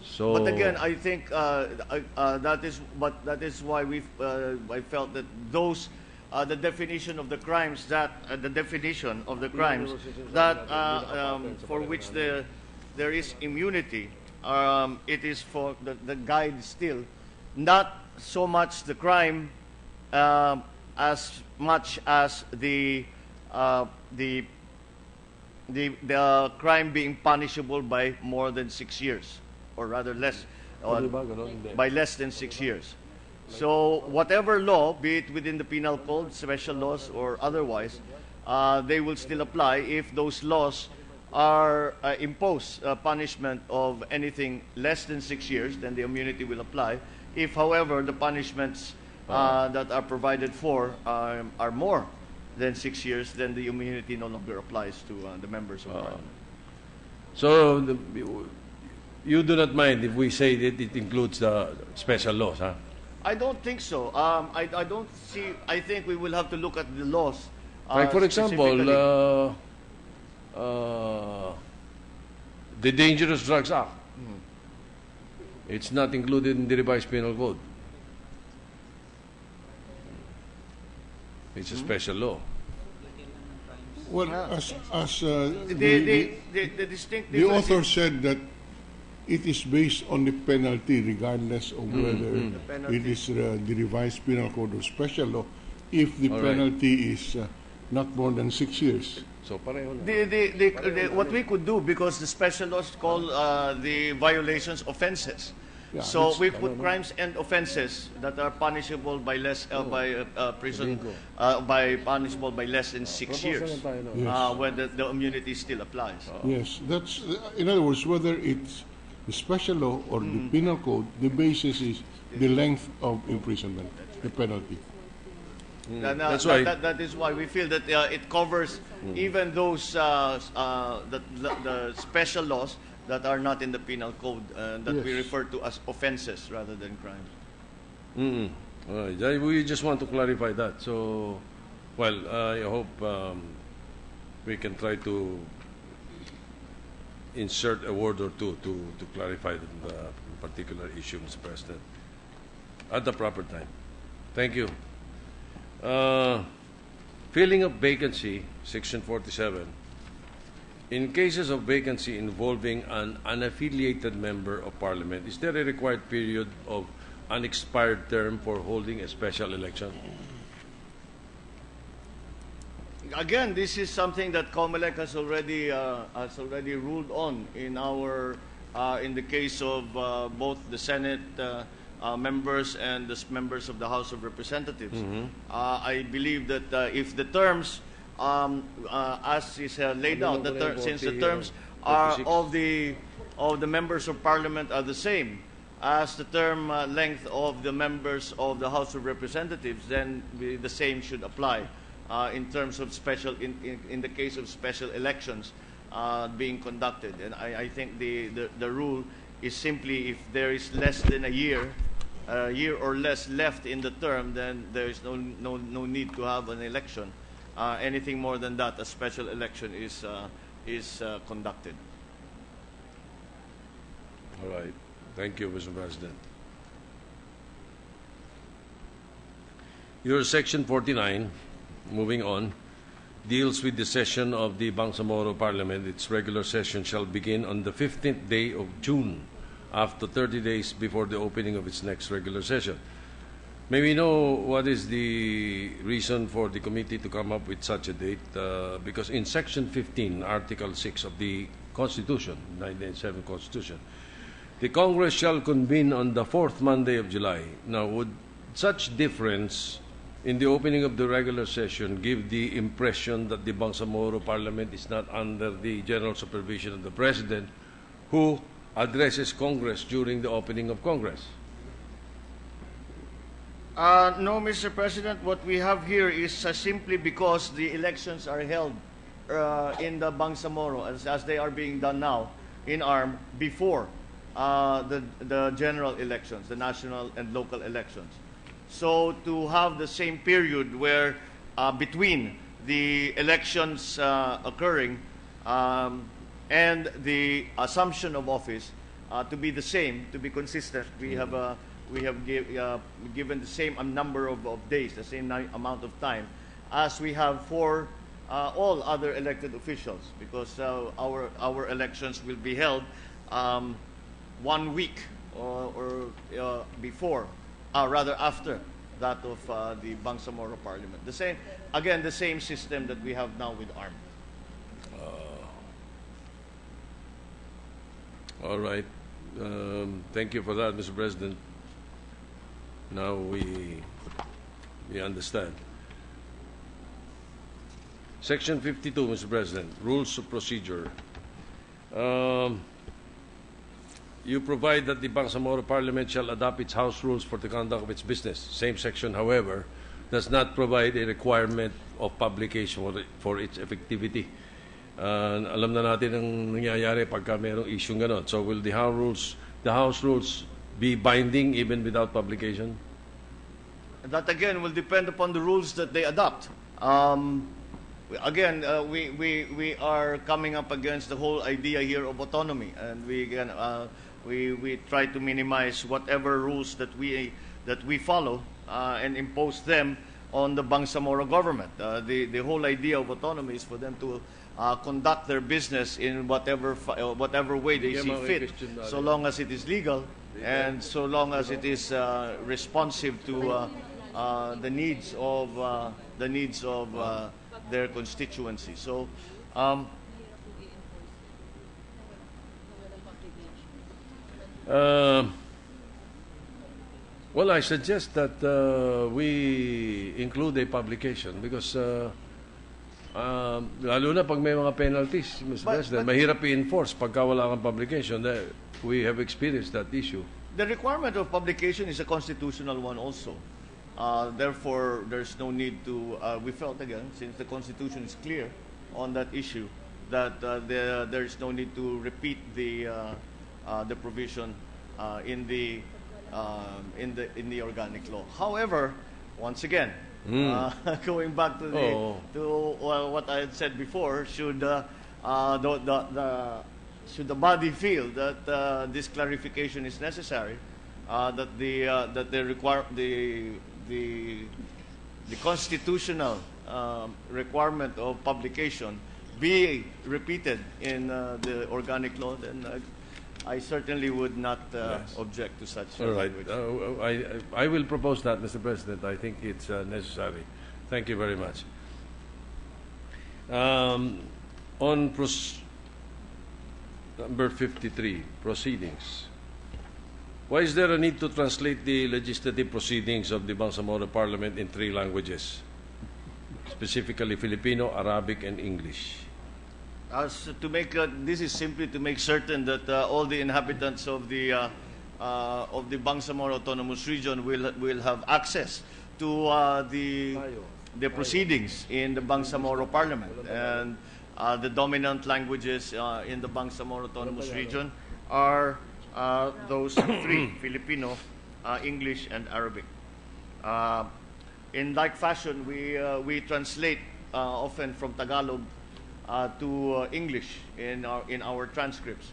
So, But again, I think that is why I felt that those the definition of the crimes that for which there is immunity, it is for the guide still, not so much the crime as much as the crime being punishable by more than 6 years, or rather less, by less than 6 years. So whatever law, be it within the penal code, special laws, or otherwise, they will still apply if those laws are impose punishment of anything less than 6 years, then the immunity will apply. If, however, the punishments that are provided for are more than 6 years, then the immunity no longer applies to the members of Parliament. So you do not mind if we say that it includes the special laws, huh? I don't think so. I don't see. I think we will have to look at the laws. Like for example, the Dangerous Drugs Act. It's not included in the revised penal code. It's a special law. Well, as the distinct the difference author said that it is based on the penalty, regardless of whether it is the revised penal code or special law, if the penalty is not more than 6 years. So pareho na. what we could do, because the special laws call the violations offenses. Yeah, So we put crimes and offenses that are punishable by less by punishable by less than 6 years, where the immunity still applies. Yes, that's in other words, whether it's the special law or the penal code, the basis is the length of imprisonment, the penalty. That's why That is why we feel that it covers even those the special laws that are not in the penal code that we Yes. refer to as offenses rather than crimes. All right. We just want to clarify that. So, well, I hope we can try to insert a word or two to clarify the particular issue, Mr. President, at the proper time. Thank you. Filling of vacancy, Section 47. In cases of vacancy involving an unaffiliated member of Parliament, is there a required period of unexpired term for holding a special election? Again, this is something that COMELEC has already ruled on in the case of both the Senate members and the members of the House of Representatives. I believe that if the terms, as is laid out, since the terms are of the members of Parliament are the same as the term length of the members of the House of Representatives, then the same should apply in terms of special in the case of special elections being conducted. And I think the rule is simply if there is less than a year or less left in the term, then there is no need to have an election. Anything more than that, a special election is conducted. All right. Thank you, Mr. President. Your Section 49, moving on, deals with the session of the Bangsamoro Parliament. Its regular session shall begin on the 15th day of June, after 30 days before the opening of its next regular session. May we know what is the reason for the committee to come up with such a date? Because in Section 15, Article 6 of the Constitution, 1997 Constitution, the Congress shall convene on the fourth Monday of July. Now, would such difference in the opening of the regular session give the impression that the Bangsamoro Parliament is not under the general supervision of the President, who addresses Congress during the opening of Congress? No, Mr. President. What we have here is simply because the elections are held in the Bangsamoro, as they are being done now in ARM, before the general elections, the national and local elections. So to have the same period where between the elections occurring and the assumption of office to be the same, to be consistent, we have given the same number of days, the same amount of time as we have for all other elected officials, because our elections will be held 1 week or before, rather after that of the Bangsamoro Parliament. The same system that we have now with ARM. All right. Thank you for that, Mr. President. Now we understand. Section 52, Mr. President, Rules of Procedure. You provide that the Bangsamoro Parliament shall adopt its House rules for the conduct of its business. Same section, however, does not provide a requirement of publication for its effectivity. Alam na natin ang nangyayari pagka mayroong issue ganon. So will the House rules be binding even without publication? That again will depend upon the rules that they adopt. Again, we are coming up against the whole idea here of autonomy, and we try to minimize whatever rules that we follow and impose them on the Bangsamoro government. The whole idea of autonomy is for them to conduct their business in whatever way they see fit, so long as it is legal and so long as it is responsive to the needs of their constituency. So. Well, I suggest that we include a publication because lalo na pag may mga penalties, Mr. President, mahirap i-enforce pagka wala kang publication. We have experienced that issue. The requirement of publication is a constitutional one also. Therefore, there's no need to, we felt again, since the Constitution is clear on that issue, that there's no need to repeat the provision in the organic law. However, once again, going back to what I had said before, should the body feel that this clarification is necessary, that the constitutional requirement of publication be repeated in the organic law, then I certainly would not object to such. All right. I will propose that, Mr. President. I think it's necessary. Thank you very much. On number 53, proceedings. Why is there a need to translate the legislative proceedings of the Bangsamoro Parliament in 3 languages, specifically Filipino, Arabic, and English? This is simply to make certain that all the inhabitants of the Bangsamoro Autonomous Region will have access to the proceedings in the Bangsamoro Parliament, and the dominant languages in the Bangsamoro Autonomous Region are those 3: Filipino, English, and Arabic. In like fashion, we translate often from Tagalog to English in our transcripts.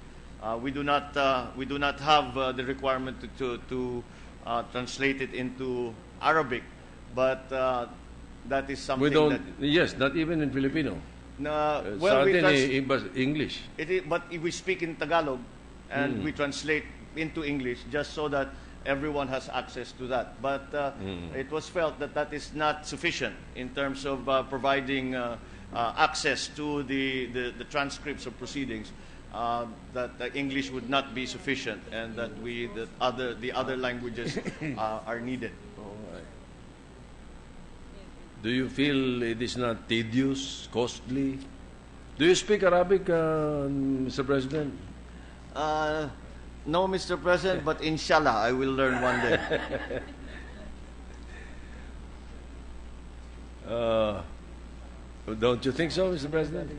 We do not have the requirement to translate it into Arabic, but that is something. We don't. Yes, not even in Filipino. Well, English. But if we speak in Tagalog and we translate into English, just so that everyone has access to that. But it was felt that that is not sufficient in terms of providing access to the transcripts of proceedings. That English would not be sufficient, and that the other languages are needed. Do you feel it is not tedious, costly? Do you speak Arabic, Mr. President? No, Mr. President, but inshallah, I will learn one day. Don't you think so, Mr. President?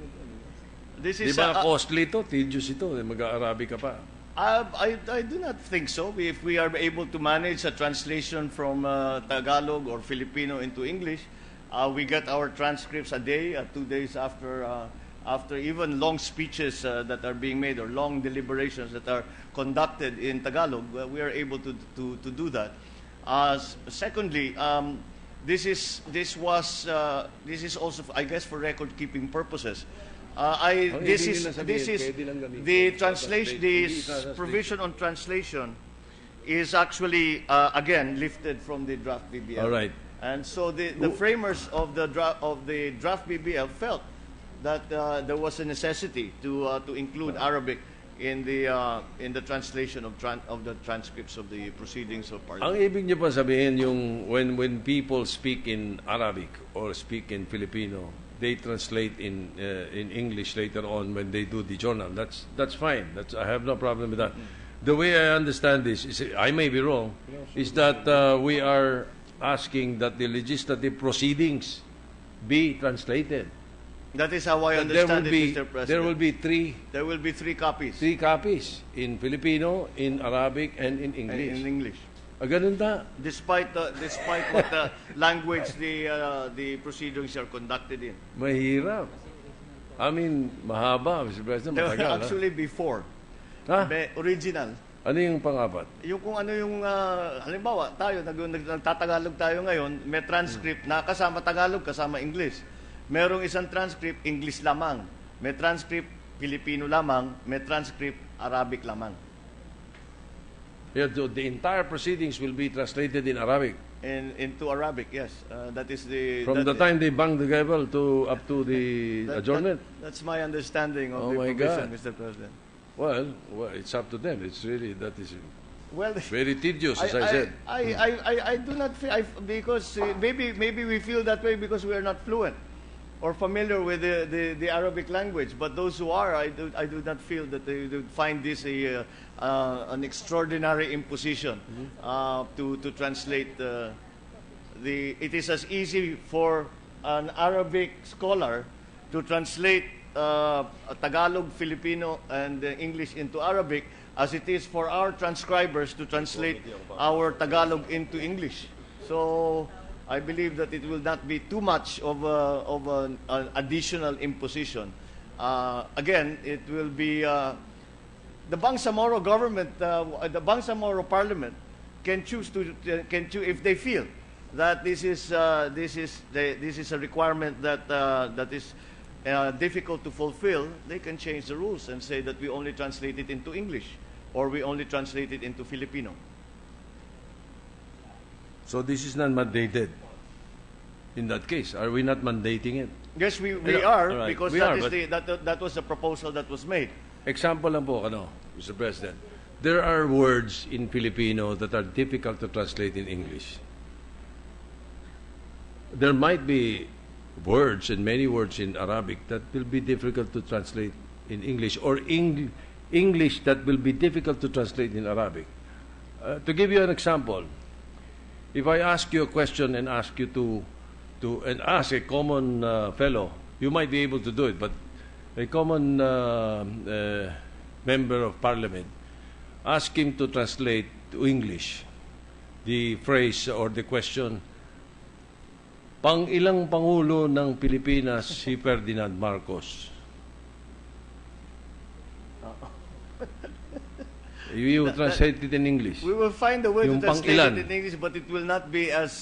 This Di is ba costly ito, tedious ito, mag-Arabic ka pa. I do not think so. If we are able to manage a translation from Tagalog or Filipino into English, we get our transcripts a day, 2 days after even long speeches that are being made or long deliberations that are conducted in Tagalog. We are able to do that. Secondly, this is also, I guess, for record-keeping purposes. The translation, the provision on translation is actually again lifted from the draft BBL. All right. And so the framers of the draft BBL felt that there was a necessity to include Arabic in the translation of the transcripts of the proceedings of Parliament. Ang ibig niyo pa sabihin yung when people speak in Arabic or speak in Filipino, they translate in English later on when they do the journal. That's fine. I have no problem with that. The way I understand this is, I may be wrong, is that we are asking that the legislative proceedings be translated. That is how I understand it, Mr. President. There will be three. There will be 3 copies. 3 copies in Filipino, in Arabic, and in English. In English. Ganun ta. Despite what language the proceedings are conducted in. Mahirap. I mean, mahaba, Mr. President, There were matagal. actually before. Ha? Original. Ano yung pang-apat? Yung kung ano yung, halimbawa, tayo, nagtatagalog tayo ngayon, may transcript na kasama Tagalog, kasama English. Merong isang transcript, English lamang. May transcript, Filipino lamang. May transcript, Arabic lamang. Yeah, the entire proceedings will be translated in Arabic. Into Arabic, yes. That is the... From the time they bang the gavel up to the adjournment? That's my understanding of Oh the my provision, God. Mr. President. Well, it's up to them. It's really, that is Well, very tedious, as I said. I do not feel, because maybe we feel that way because we are not fluent or familiar with the Arabic language. But those who are, I do not feel that they would find this an extraordinary imposition to translate it is as easy for an Arabic scholar to translate Tagalog, Filipino, and English into Arabic as it is for our transcribers to translate our Tagalog into English. So I believe that it will not be too much of an additional imposition. Again, it will be the Bangsamoro government, the Bangsamoro Parliament can choose if they feel that this is a requirement that is difficult to fulfill. They can change the rules and say that we only translate it into English or we only translate it into Filipino. So this is not mandated. In that case, are we not mandating it? Yes, we are, right. because We are, that was the proposal that was made. Example lang po, Mr. President. There are words in Filipino that are difficult to translate in English. There might be words and many words in Arabic that will be difficult to translate in English, or English that will be difficult to translate in Arabic. To give you an example, if I ask you a question and ask you to ask a common fellow, you might be able to do it, but a common member of parliament, ask him to translate to English the phrase or the question, pang-ilang Pangulo ng Pilipinas si Ferdinand Marcos? You translate it in English. We will find a way to Yung translate pang-ilan. it in English, but it will not be as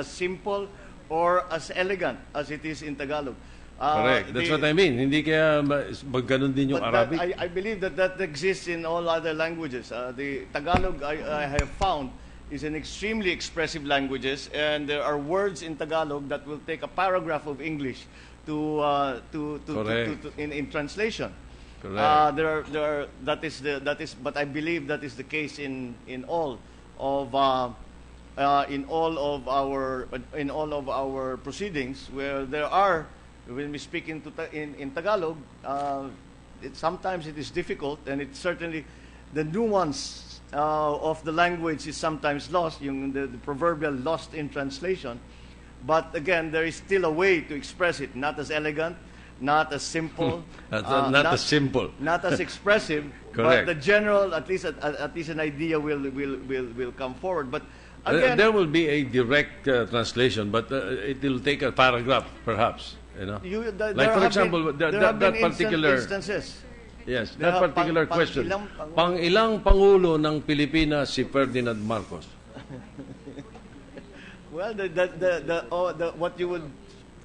simple or as elegant as it is in Tagalog. Correct. That's what I mean. Hindi kaya magganon din yung But Arabic. I believe that exists in all other languages. The Tagalog, I have found, is an extremely expressive languages, and there are words in Tagalog that will take a paragraph of English in translation. Correct. But I believe that is the case in all of our proceedings, where there are, when we speak in Tagalog, sometimes it is difficult, and it certainly, the nuance of the language is sometimes lost, the proverbial lost in translation. But again, there is still a way to express it, not as elegant, not as simple, not as simple. not as expressive. Correct. But the general, at least an idea will come forward. But again, There will be a direct translation, but it will take a paragraph, perhaps. You know, like for example, that particular instances. yes, There that have particular pang- question. pang-ilang Pang-ilang pangulo ng Pilipinas si Ferdinand Marcos? Well, what you would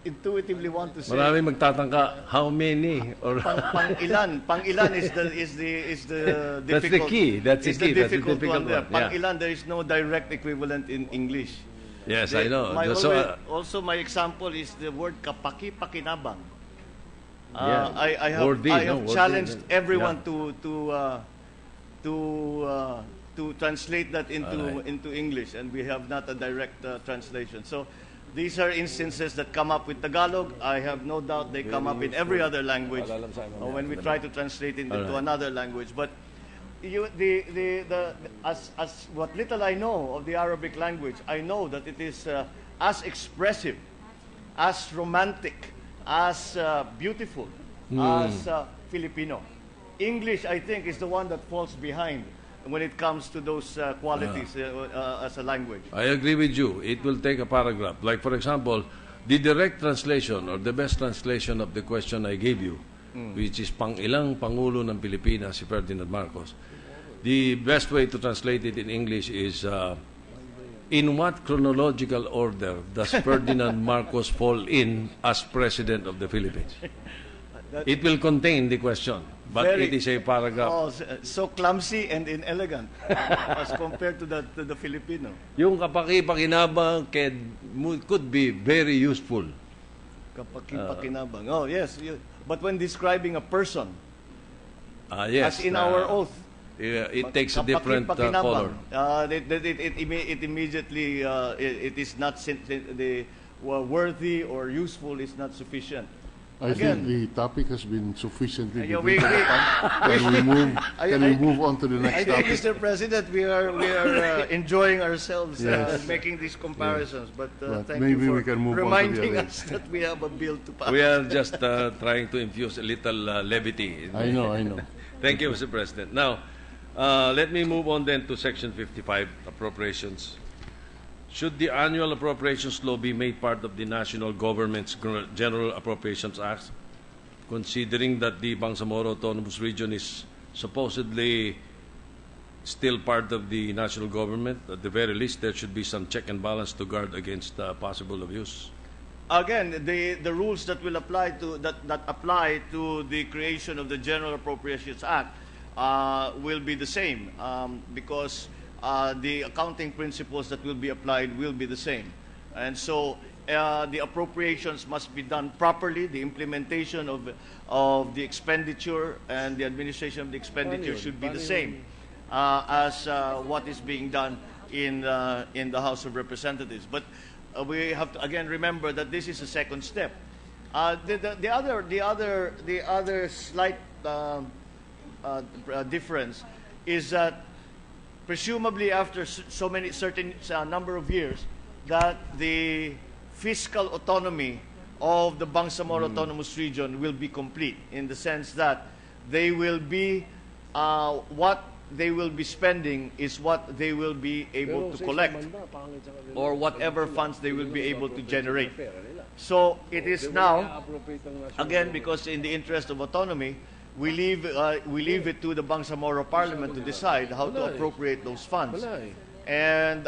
intuitively want to say. Marami magtatangka, how many? Or Pang-ilan is the That's the difficult. key. That's the is key. the That's the difficult difficult one there. one. Yeah. Pang-ilan, there is no direct equivalent in English. yes, I know. Also, my example is the word kapaki-pakinabang. Yeah. I have Worthy, worthy. challenged everyone Yeah. to translate that Alright. into English, and we have not a direct translation. So these are instances that come up with Tagalog. I have no doubt they come up in every other language when we try to translate it into Alright. another language. But as what little I know of the Arabic language, I know that it is as expressive, as romantic, as beautiful as Filipino. English, I think, is the one that falls behind when it comes to those qualities as a language. I agree with you. It will take a paragraph. Like, for example, the direct translation or the best translation of the question I gave you, which is pang-ilang pangulo ng Pilipinas si Ferdinand Marcos. The best way to translate it in English is, in what chronological order does Ferdinand Marcos fall in as President of the Philippines? It will contain the question, but it is a paragraph. Oh, so clumsy and inelegant as compared to the Filipino. Yung kapaki-pakinabang could be very useful. Kapaki-pakinabang. Oh, yes. But when describing a person, Yes, as in our oath, it takes a different color. it immediately it is not the worthy or useful is not sufficient. I Again, think the topic has been sufficiently Yeah, debated we- upon. Can we move on to the I next think, topic? Mr. President, we are enjoying ourselves Yes. making these comparisons. But But thank maybe you we for can move on to the reminding other. us that we have a bill to pass. We are just trying to infuse a little levity. I know. Thank you, Mr. President. Now, let me move on then to Section 55, Appropriations. Should the annual appropriations law be made part of the national government's General Appropriations Act, considering that the Bangsamoro Autonomous Region is supposedly still part of the national government? At the very least, there should be some check and balance to guard against possible abuse. Again, the rules that will apply to that apply to the creation of the General Appropriations Act will be the same because the accounting principles that will be applied will be the same, and so the appropriations must be done properly. The implementation of the expenditure and the administration of the expenditure should be the same as what is being done in the House of Representatives. But we have to again remember that this is a second step. The other slight difference is that presumably after certain number of years, that the fiscal autonomy of the Bangsamoro Autonomous Region will be complete in the sense that they will be what they will be spending is what they will be able to collect or whatever funds they will be able to generate. So it is now, again, because in the interest of autonomy, we leave it to the Bangsamoro Parliament to decide how to appropriate those funds. And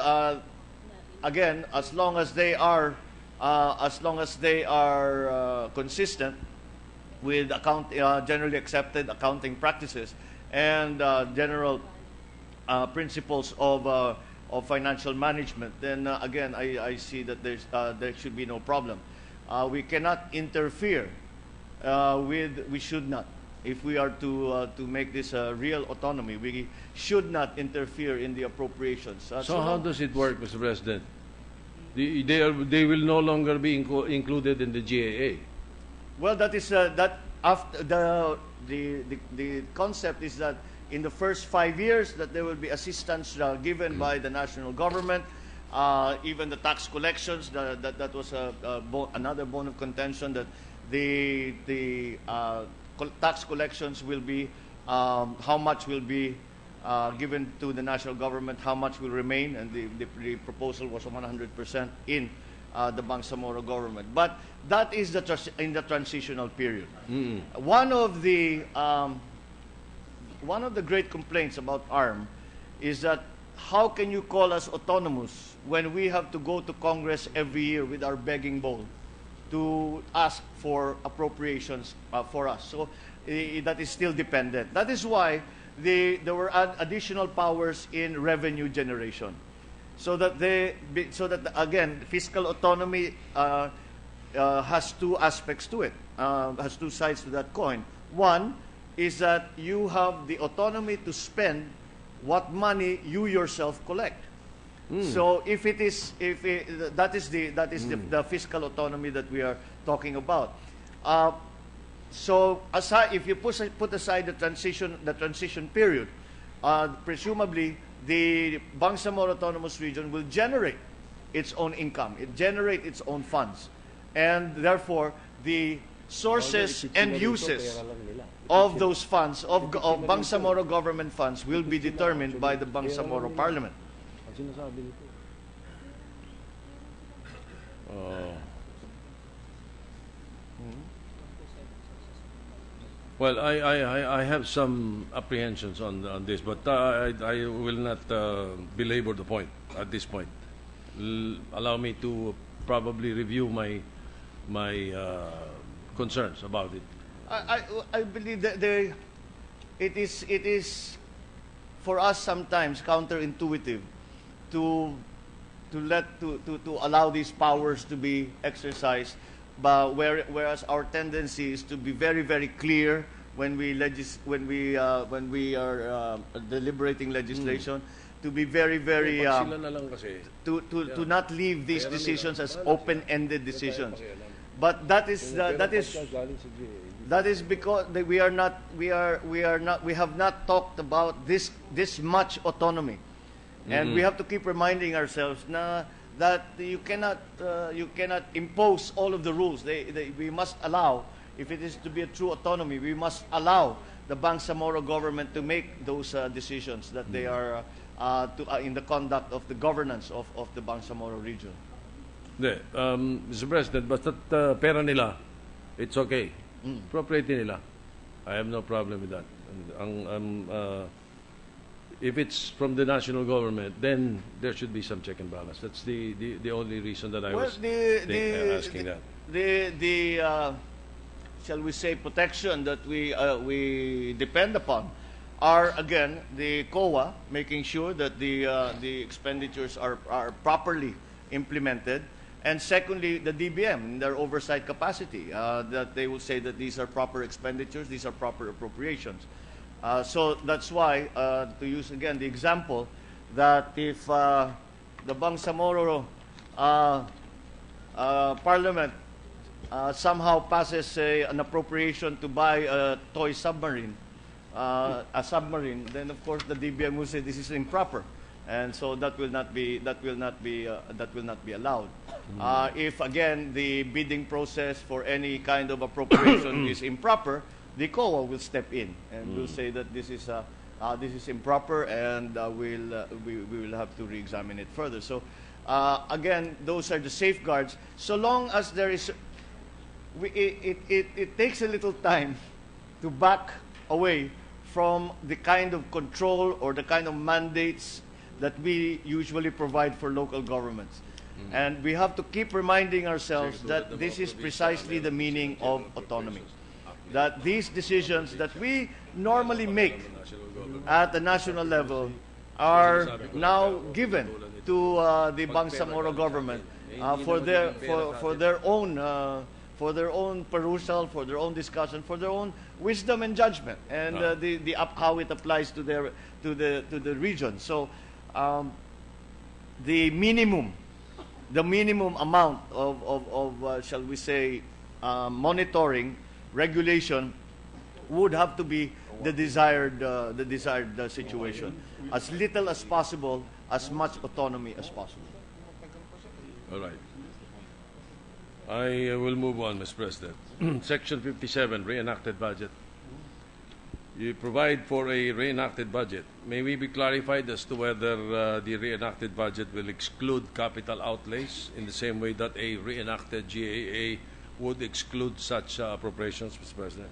again, as long as they are consistent with generally accepted accounting practices and general principles of financial management, then again, I see that there should be no problem. We cannot interfere we should not. If we are to make this a real autonomy, we should not interfere in the appropriations. So how does it work, Mr. President? They will no longer be included in the GAA. Well, that is that after the concept is that in the first 5 years that there will be assistance given by the national government even the tax collections, that was another bone of contention, that the tax collections will be, how much will be given to the national government, how much will remain, and the proposal was 100% in the Bangsamoro government. But that is in the transitional period. One of the great complaints about ARM is that how can you call us autonomous when we have to go to Congress every year with our begging bowl to ask for appropriations for us? So that is still dependent. That is why there were additional powers in revenue generation, so that again, fiscal autonomy has two aspects to it, has two sides to that coin. One is that you have the autonomy to spend what money you yourself collect. So that is the fiscal autonomy that we are talking about. So if you put aside the transition period, presumably the Bangsamoro Autonomous Region will generate its own income, it generate its own funds, and therefore the sources and uses of those funds, of Bangsamoro government funds, will be determined by the Bangsamoro Parliament. Well, I have some apprehensions on this, but I will not belabor the point at this point. Allow me to probably review my concerns about it. I believe that it is for us sometimes counterintuitive to allow these powers to be exercised, but whereas our tendency is to be very, very clear when we are deliberating legislation, to be very, very to not leave these decisions as open-ended decisions. But that is because we have not talked about this much autonomy, and we have to keep reminding ourselves that you cannot impose all of the rules. We must allow, if it is to be a true autonomy, we must allow the Bangsamoro government to make those decisions that they are in the conduct of the governance of the Bangsamoro region. Mr. President, basta't pera nila, it's okay. Appropriate nila. I have no problem with that. If it's from the national government, then there should be some check and balance. That's the only reason that I was asking that. The shall we say, protection that we depend upon are, again, the COA, making sure that the expenditures are properly implemented, and secondly, the DBM in their oversight capacity, that they will say that these are proper expenditures, these are proper appropriations. So that's why, to use again the example, that if the Bangsamoro Parliament somehow passes an appropriation to buy a toy submarine, then of course the DBM will say this is improper, and so that will not be allowed. If again the bidding process for any kind of appropriation is improper, the COA will step in and will say that this is improper, and we will have to re-examine it further. So again, those are the safeguards. So long as there is, it takes a little time to back away from the kind of control or the kind of mandates that we usually provide for local governments. And we have to keep reminding ourselves that this is precisely the meaning of autonomy. That these decisions that we normally make at the national level are now given to the Bangsamoro government for their own perusal, for their own discussion, for their own wisdom and judgment, and how it applies to the region. So the minimum amount of shall we say monitoring, regulation would have to be the desired situation. As little as possible, as much autonomy as possible. All right. I will move on, Mr. President. Section 57, reenacted budget. You provide for a reenacted budget. May we be clarified as to whether the reenacted budget will exclude capital outlays in the same way that a reenacted GAA would exclude such appropriations, Mr. President?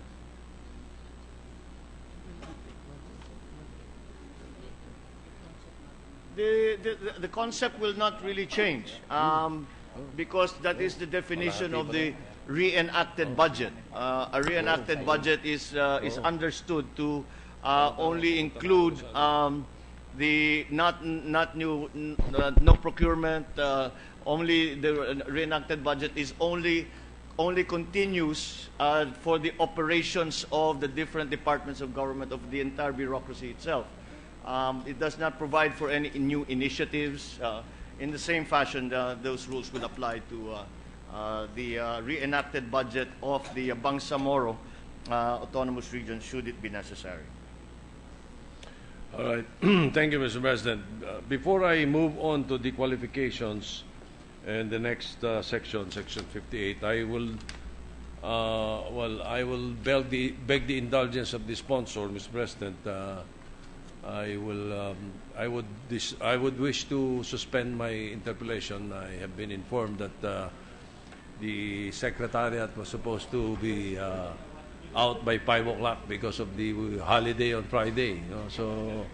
The concept will not really change because that is the definition of the reenacted budget. A reenacted budget is understood to only include the no procurement. Only the reenacted budget is only continues for the operations of the different departments of government, of the entire bureaucracy itself. It does not provide for any new initiatives. In the same fashion, those rules will apply to the reenacted budget of the Bangsamoro Autonomous Region, should it be necessary. All right. Thank you, Mr. President. Before I move on to the qualifications and the next section, Section 58, I will beg the indulgence of the sponsor, Mr. President. I would wish to suspend my interpellation. I have been informed that the Secretariat was supposed to be out by 5 o'clock because of the holiday on Friday. So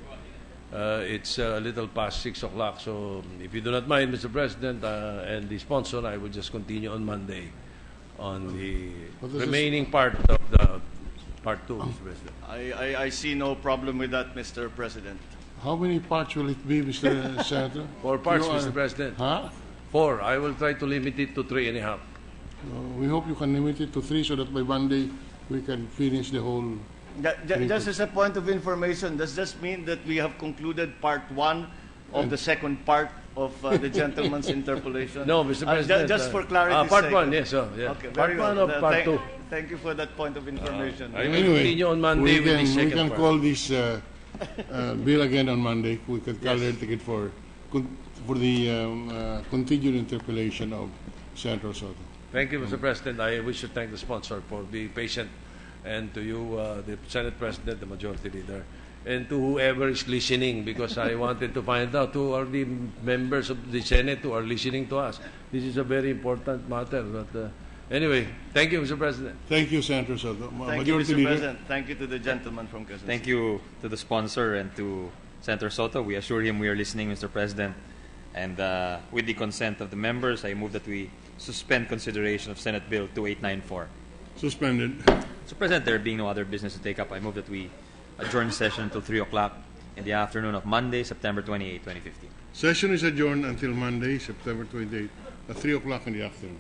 it's a little past 6 o'clock. So if you do not mind, Mr. President, and the sponsor, I will just continue on Monday on the remaining part of the Part 2, Mr. President. I see no problem with that, Mr. President. How many parts will it be, Mr. Senator? 4 parts, Mr. President. Huh? 4. I will try to limit it to 3.5. We hope you can limit it to 3 so that by Monday we can finish the whole... Just as a point of information, does this mean that we have concluded Part 1 of the second part of the gentleman's interpellation? No, Mr. President. Just for clarity's Part sake. 1, yes. Yeah. Okay, Part very 1 well. of Part 2. Thank you for that point of information. I will continue on Monday with the second we can part. call this bill again on Monday. We can calculate it for the continued interpellation of Senator Soto. Thank you, Mr. President. I wish to thank the sponsor for being patient, and to you, the Senate President, the Majority Leader, and to whoever is listening, because I wanted to find out who are the members of the Senate who are listening to us. This is a very important matter. But anyway, thank you, Mr. President. Thank you, Senator Soto. Thank you, Mr. President. Thank you to the gentleman from Quezon. Thank you to the sponsor and to Senator Soto. We assure him we are listening, Mr. President. And with the consent of the members, I move that we suspend consideration of Senate Bill 2894. Suspended. Mr. President, there being no other business to take up, I move that we adjourn session until 3 o'clock in the afternoon of Monday, September 28, 2015. Session is adjourned until Monday, September 28, at 3 o'clock in the afternoon.